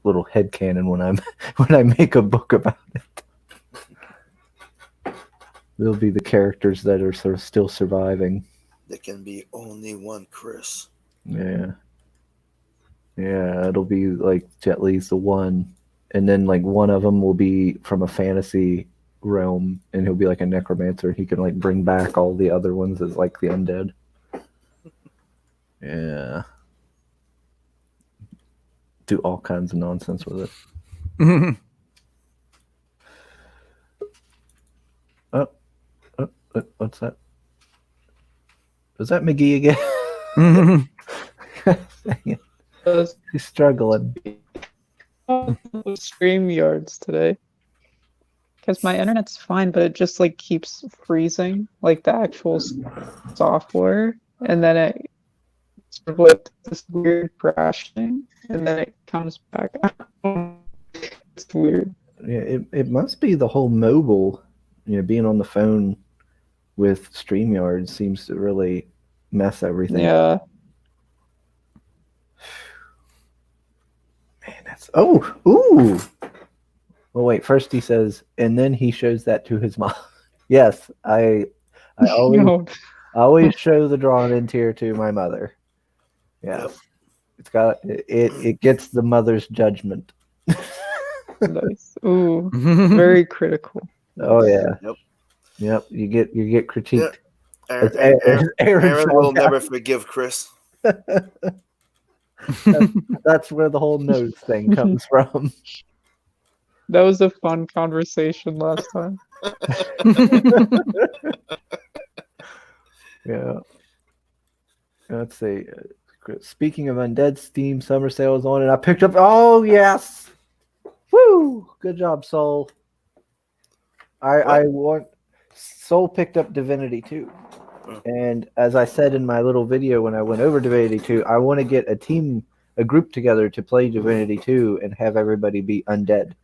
little headcanon when I make a book about it. They'll be the characters that are sort of still surviving. There can be only one Chris. Yeah. Yeah, it'll be like Jet Li's the one, and then like one of them will be from a fantasy realm, and he'll be like a necromancer. He can like bring back all the other ones as like the undead. Yeah. Do all kinds of nonsense with it. What's that? Was that McGee again? Dang it. He's struggling. StreamYards today. Because my internet's fine, but it just like keeps freezing, like the actual software, and then it sort of like this weird crashing, and then it comes back. It's weird. Yeah, it must be the whole mobile, being on the phone with StreamYard seems to really mess everything. Yeah. Man, that's ooh. Well, wait. First he says, and then he shows that to his mom. Yes, I always No. always show the drawn interior to my mother. Yeah, Yep. it's got it gets the mother's judgment. Nice. Ooh, very critical. Oh yeah. Yep. You get critiqued. Aaron, Aaron- Aaron, Aaron Aaron found will out. never forgive Chris. That's where the whole nose thing comes from. That was a fun conversation last time. Yeah. Let's see. Speaking of undead, Steam summer sale is on, and I picked up. Oh yes! Woo! Good job, Soul. I want. Soul picked up Divinity 2, and as I said in my little video when I went over Divinity 2, I want to get a group together to play Divinity 2 and have everybody be undead.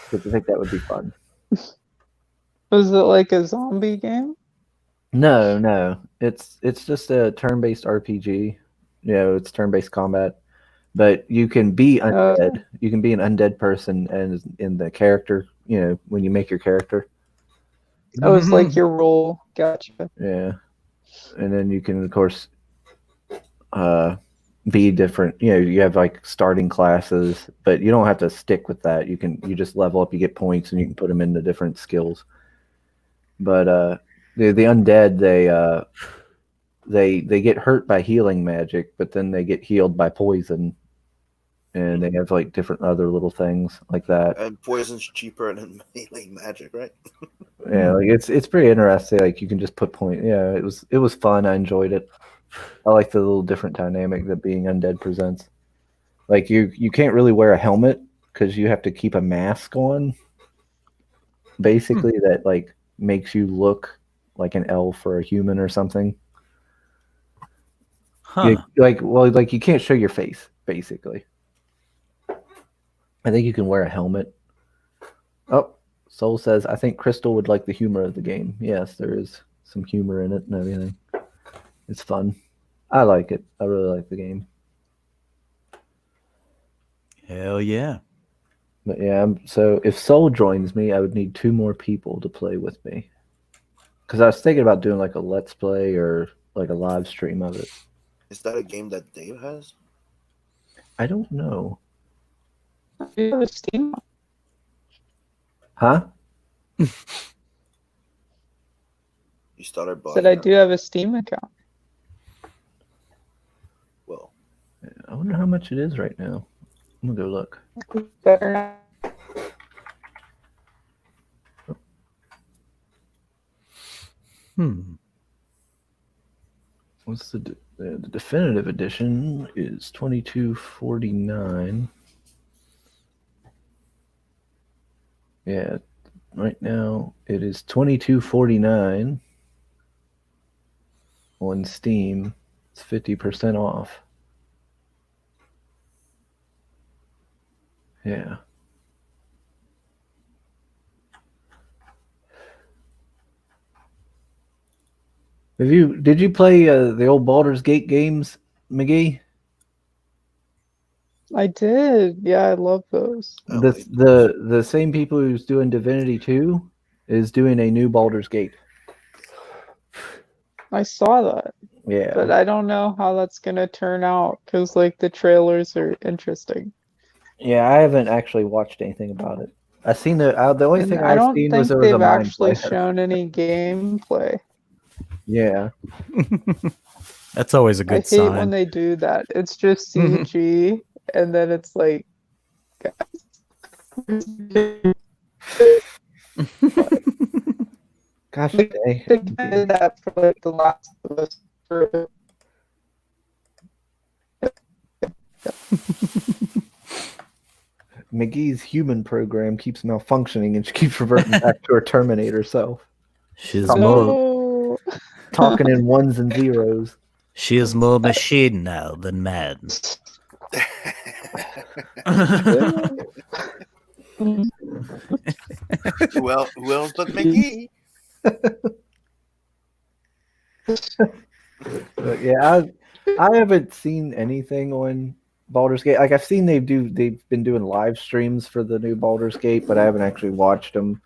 Because I think that would be fun. Was it like a zombie game? No. It's just a turn-based RPG. It's turn-based combat. But you can be undead. You can be an undead person and in the character, when you make your character. That was like your role. Gotcha. Yeah. And then you can of course be different. You have like starting classes, but you don't have to stick with that. You just level up, you get points, and you can put them into different skills. But the undead, they get hurt by healing magic, but then they get healed by poison, and they have like different other little things like that. And poison's cheaper than melee magic, right? Yeah, like it's pretty interesting. Like you can just put point. Yeah, it was fun. I enjoyed it. I like the little different dynamic that being undead presents. Like you can't really wear a helmet because you have to keep a mask on. Basically, that like makes you look like an elf or a human or something. Huh. Like you can't show your face. Basically, I think you can wear a helmet. Oh, Soul says, I think Crystal would like the humor of the game. Yes, there is some humor in it and everything. It's fun. I like it. I really like the game. Hell yeah. But yeah, so if Soul joins me, I would need 2 more people to play with me. Because I was thinking about doing like a Let's Play or like a live stream of it. Is that a game that Dave has? I don't know. Do you have a Steam? Huh? You started buying. Said I do have a Steam account. Well, I wonder how much it is right now. I'm gonna go look. Better not. What's the definitive edition is $22.49. Yeah, right now it is $22.49 on Steam. It's 50% off. Yeah. Did you play the old Baldur's Gate games, McGee? I did. Yeah, I love those. The same people who's doing Divinity 2 is doing a new Baldur's Gate. I saw that, Yeah. but I don't know how that's gonna turn out because like the trailers are interesting. Yeah, I haven't actually watched anything about it. I've seen the only And thing I I've don't seen was think there was a they've mind actually player. shown any gameplay. Yeah. That's always a I good hate when sign. they do that. It's just CG, and then it's like, Gosh, Like, dang. they did that for like the Last of Us. McGee's human program keeps malfunctioning and she keeps reverting back to her Terminator self. She's Talk- more No. Talking in ones and zeros. she is more machine now than man. well, who else but McGee? But yeah, I haven't seen anything on Baldur's Gate. Like I've seen they've been doing live streams for the new Baldur's Gate, but I haven't actually watched them.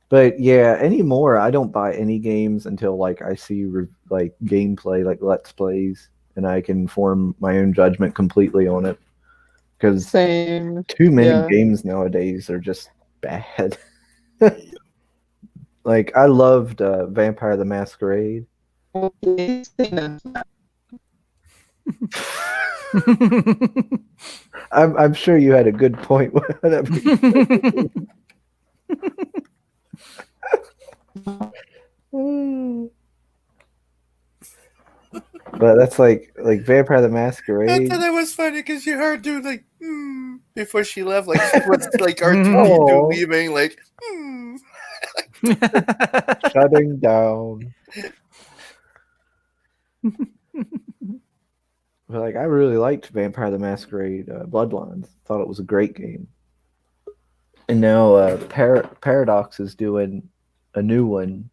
But yeah, anymore I don't buy any games until like I see like gameplay, like Let's Plays, and I can form my own judgment completely on it. Because Same. too many Yeah. games nowadays are just bad. Like I loved Vampire the Masquerade. I'm sure you had a good point with that. But that's like Vampire the I Masquerade. thought that was funny because you heard dude like before she left, like she was like R2D2 Oh. leaving, like Shutting down. But like I really liked Vampire the Masquerade Bloodlines. Thought it was a great game. And now Paradox is doing a new one,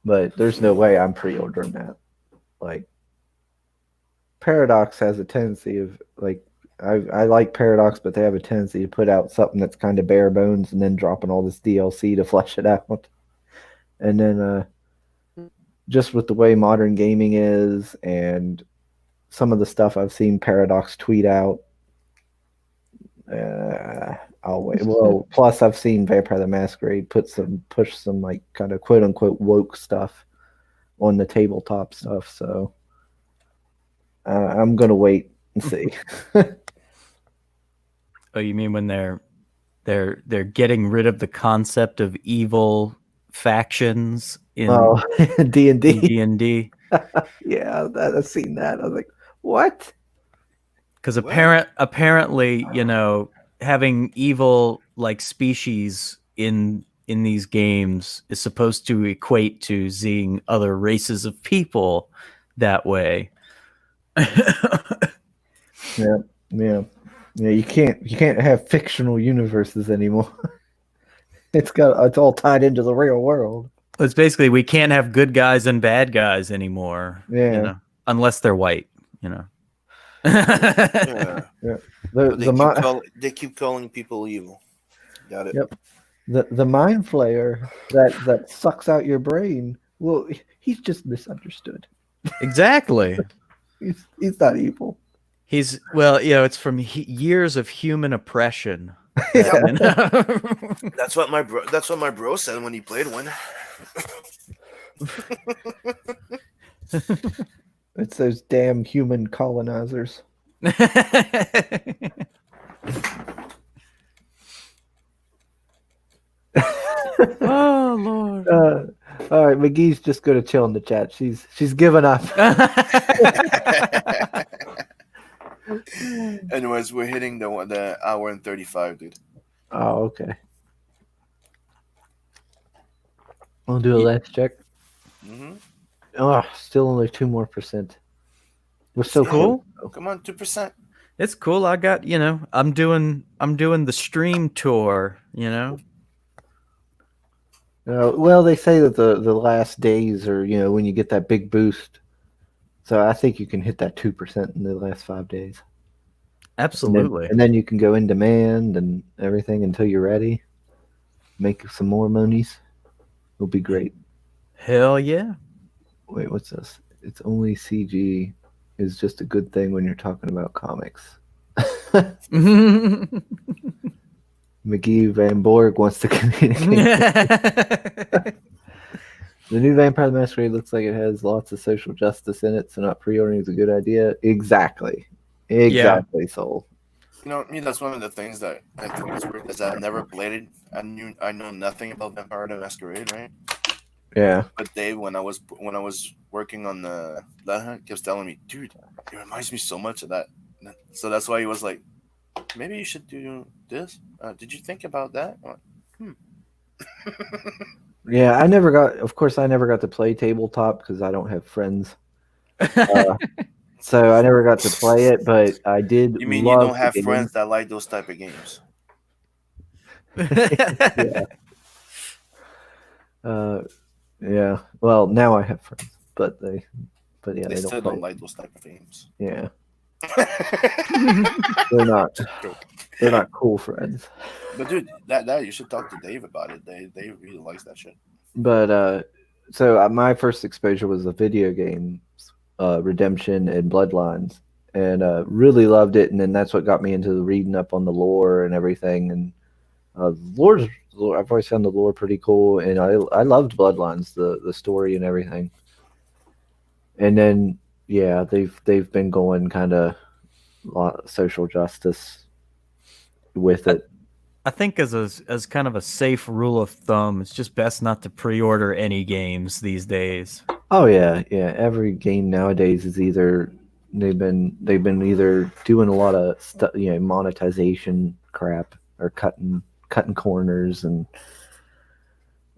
but there's no way I'm pre-ordering that. Like Paradox has a tendency of like I like Paradox, but they have a tendency to put out something that's kind of bare bones and then dropping all this DLC to flesh it out. And then just with the way modern gaming is and some of the stuff I've seen Paradox tweet out, I'll wait. Well, plus I've seen Vampire the Masquerade push some like kind of quote unquote woke stuff on the tabletop stuff. So I'm gonna wait and see. Oh, you mean when they're getting rid of the concept of evil factions in D&D. D&D? Yeah, I've seen that. I was like, what? Because apparently, you know, having evil like species in these games is supposed to equate to seeing other races of people that way. Yeah. You can't have fictional universes anymore. It's all tied into the real world. It's basically we can't have good guys and bad guys anymore. Yeah. You know, unless they're white. You know. yeah. They keep calling people evil. Got it. Yep. The mind flayer that sucks out your brain. Well, he's just misunderstood. Exactly. He's not evil. He's well, you know, it's from years of human oppression. Batman. That's what my bro said when he played one. It's those damn human colonizers. Oh Lord. All right, McGee's just going to chill in the chat. She's given up. Anyways, we're hitting the hour and 35, dude. Oh, okay. I'll do a last check. Mm-hmm. Oh, still only 2% more. We're so Cool. close. Come on, 2%. It's cool. I got, I'm doing the stream tour, Well, they say that the last days are, when you get that big boost. So I think you can hit that 2% in the last 5 days. Absolutely. And then you can go in demand and everything until you're ready. Make some more monies. It'll be great. Hell yeah. Wait, what's this? It's only CG is just a good thing when you're talking about comics. McGee Van Borg wants to communicate. The new Vampire the Masquerade looks like it has lots of social justice in it, so not pre-ordering is a good idea. Exactly, Soul. Me, that's one of the things that I think is weird is I've never played it. I know nothing about Vampire the Masquerade, right? Yeah. But Dave, when I was working on the Blood Hunt, kept telling me, dude, it reminds me so much of that. So that's why he was like, maybe you should do this. Did you think about that? I'm like, Yeah, I never got to play tabletop because I don't have friends. So I never got to play it, but I did. You mean you don't have friends that like those type of games? Yeah. Yeah. Well, now I have friends, but they still don't like those type of games. Yeah. They're not cool friends. But dude, that you should talk to Dave about it. Dave really likes that shit. But so my first exposure was the video games, Redemption and Bloodlines, and really loved it. And then that's what got me into the reading up on the lore and everything. And lore, I've always found the lore pretty cool, and I loved Bloodlines, the story and everything. And then they've been going kind of social justice with it. I think as kind of a safe rule of thumb, it's just best not to pre-order any games these days. Oh yeah. Every game nowadays is either they've been either doing a lot of stuff, monetization crap, or cutting corners,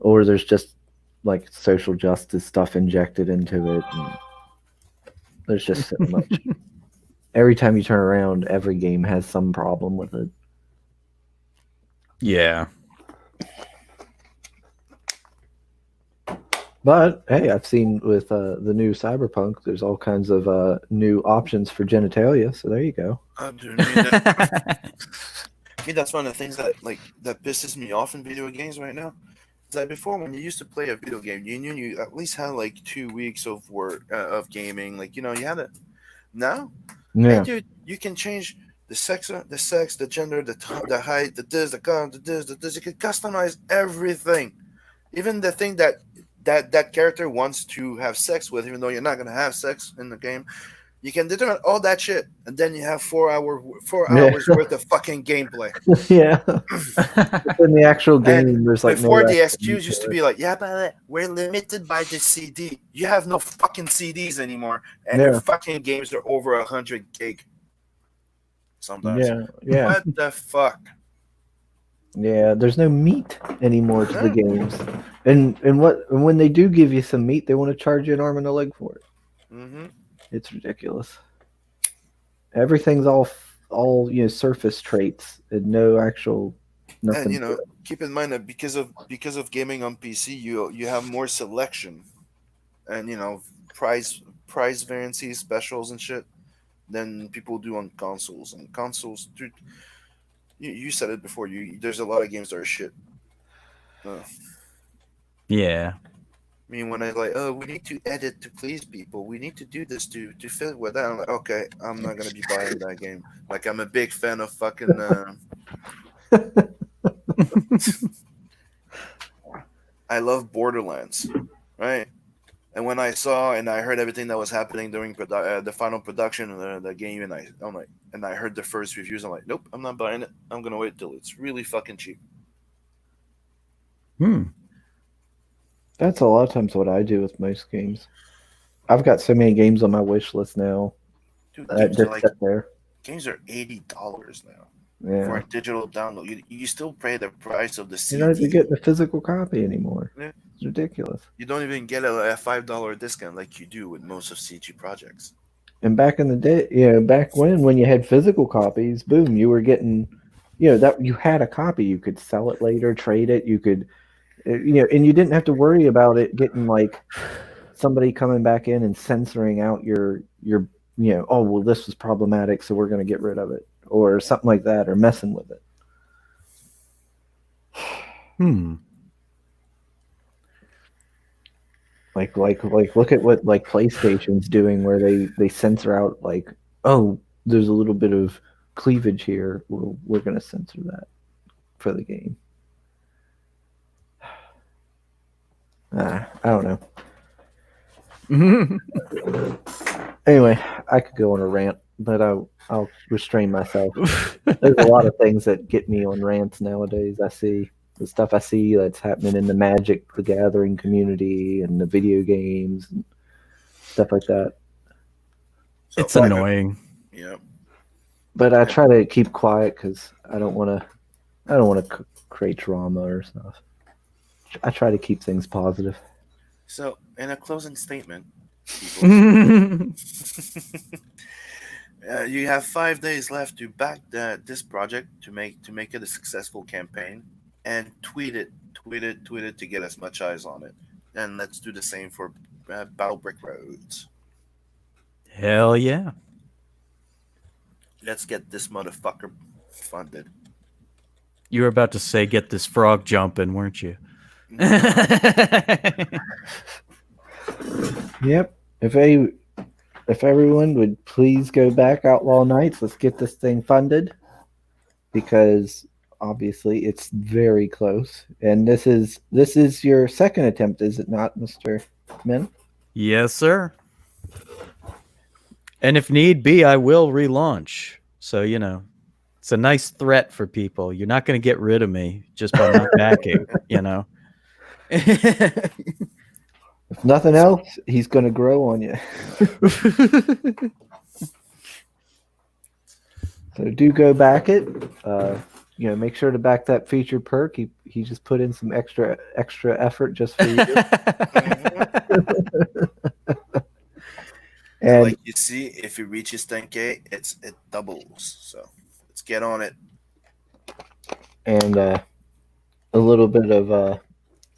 or there's just like social justice stuff injected into it. And there's just so much. Every time you turn around, every game has some problem with it. Yeah. But hey, I've seen with the new Cyberpunk, there's all kinds of new options for genitalia. So there you go. Dude, that's one of the things that pisses me off in video games right now. Is that before, when you used to play a video game, you knew you at least had like 2 weeks of work of gaming. You had it. Now, Yeah. hey, dude, you can change the sex, the gender, the height, the this, the color, the this, the this. You can customize everything, even the thing that character wants to have sex with, even though you're not gonna have sex in the game. You can determine all that shit, and then you have 4 hours worth of fucking gameplay. Yeah. In the actual game, there's like before no the excuse used to be like, yeah, but we're limited by the CD. You have no fucking CDs anymore, and your fucking games are over 100 gig. Sometimes. Yeah. What the fuck? Yeah, there's no meat anymore to the games, and when they do give you some meat, they want to charge you an arm and a leg for it. Mm-hmm. It's ridiculous. Everything's all surface traits and no actual nothing. And keep in mind that because of gaming on PC, you have more selection, and price variances, specials and shit than people do on consoles. And consoles, dude, you said it before. There's a lot of games that are shit. Yeah. I mean, when I we need to edit to please people, we need to do this to fit with that. I'm like, okay, I'm not gonna be buying that game. I'm a big fan of fucking I love Borderlands, right? And when I saw and I heard everything that was happening during the final production of the game, and I'm like, and I heard the first reviews, I'm like, nope, I'm not buying it. I'm gonna wait till it's really fucking cheap. That's a lot of times what I do with most games. I've got so many games on my wish list now Dude, that games are just sit there. $80 now Yeah, for a digital download. You still pay the price of the you're not even CD. getting a physical copy anymore. Yeah. It's ridiculous. You don't even get a $5 discount like you do with most of CG projects. And back in the day, back when you had physical copies, boom, you were getting, that you had a copy. You could sell it later, trade it. You could, and you didn't have to worry about it getting like somebody coming back in and censoring out your, oh well, this was problematic, so we're going to get rid of it, or something like that, or messing with it. Like look at what like PlayStation's doing, where they censor out like, oh, there's a little bit of cleavage here. We're going to censor that for the game. I don't know. Anyway, I could go on a rant, but I'll restrain myself. There's a lot of things that get me on rants nowadays. I see the stuff I see that's happening in the Magic the Gathering community and the video games and stuff like that. So, It's annoying. Yeah. But I try to keep quiet because I don't want to create drama or stuff. I try to keep things positive. So, in a closing statement, people, you have 5 days left to back this project to make it a successful campaign, and tweet it to get as much eyes on it. And let's do the same for Battle Brick Roads. Hell yeah. Let's get this motherfucker funded. You were about to say get this frog jumping, weren't you? Yep. If everyone would please go back Outlaw Nights, let's get this thing funded, because obviously it's very close. And this is your second attempt, is it not, Mr. Min? Yes, sir. And if need be, I will relaunch. So, it's a nice threat for people. You're not going to get rid of me just by not backing, If nothing else, he's going to grow on you. So do go back it. Make sure to back that featured perk. He just put in some extra effort just for you. And like you see, if it reaches 10K, it doubles. So let's get on it. And a little bit of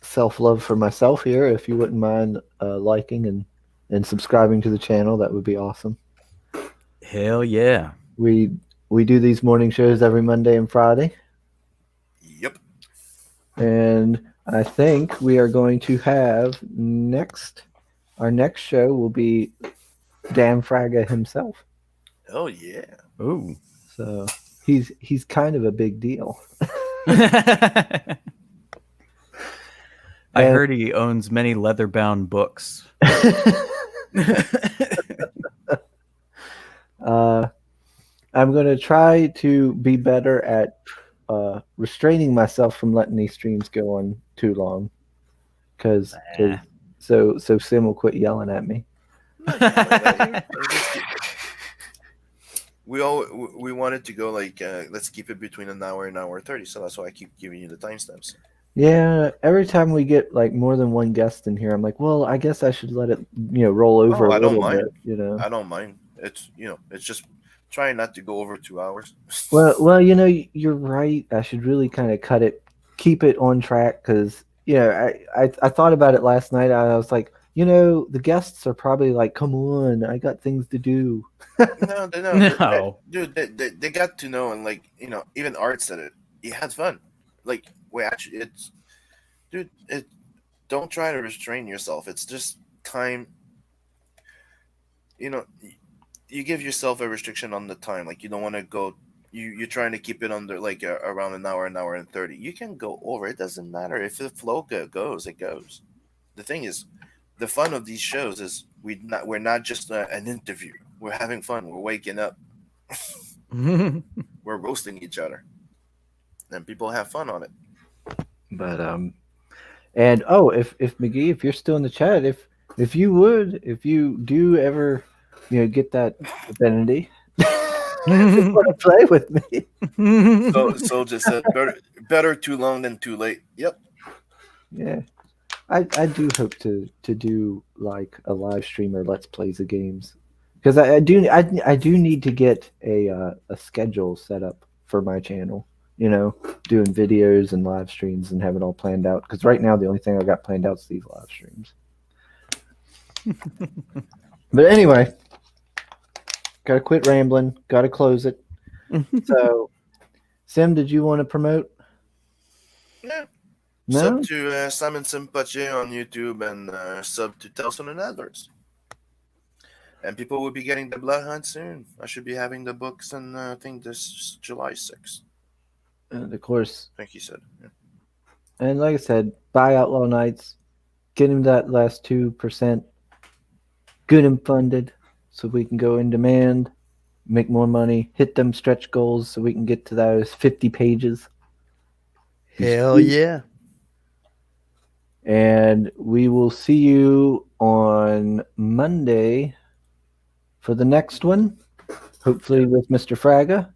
self-love for myself here. If you wouldn't mind liking and subscribing to the channel, that would be awesome. Hell yeah. We do these morning shows every Monday and Friday. Yep. And I think we are going to have our next show will be Dan Fraga himself. Oh yeah. Ooh. So he's kind of a big deal. I heard he owns many leather-bound books. I'm going to try to be better at restraining myself from letting these streams go on too long, because so Sim will quit yelling at me. We wanted to go like let's keep it between an hour and hour 30, so that's why I keep giving you the timestamps. Yeah, every time we get like more than one guest in here, I'm like, well, I guess I should let it roll over a little bit. I don't mind. It's it's just trying not to go over 2 hours. Well, you're right. I should really kind of keep it on track, because I thought about it last night. I was like, the guests are probably like, come on, I got things to do. No. Dude, they got to know, and like even Art said it. He had fun. Like don't try to restrain yourself. It's just time. You give yourself a restriction on the time. Like you don't want to go you're trying to keep it under like around an hour and 30. You can go over. It doesn't matter if the flow goes, it goes. The thing is, the fun of these shows is we're not just an interview. We're having fun. We're waking up. We're roasting each other, and people have fun on it. But and oh, if McGee, if you're still in the chat, if you do ever, get that affinity, want to play with me? So just said better too long than too late. Yep. Yeah, I do hope to do like a live stream or let's plays of games, because I do need to get a schedule set up for my channel. Doing videos and live streams and have it all planned out. Because right now the only thing I got planned out is these live streams. But anyway, gotta quit rambling. Gotta close it. So, Sim, did you want to promote? Yeah. No? Sub to Simon Simpache on YouTube and sub to Telson and Adverts. And people will be getting the Bloodhunt soon. I should be having the books and I think this July 6th. And of course, I think he said. Yeah. and like I said, buy Outlaw Nights. Get him that last 2%. Get him funded so we can go in demand, make more money, hit them stretch goals so we can get to those 50 pages. Hell yeah. And we will see you on Monday for the next one, hopefully with Mr. Fraga.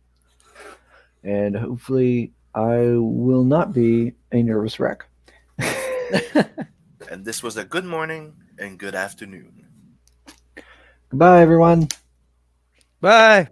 And hopefully I will not be a nervous wreck. And this was a good morning and good afternoon. Goodbye, everyone. Bye.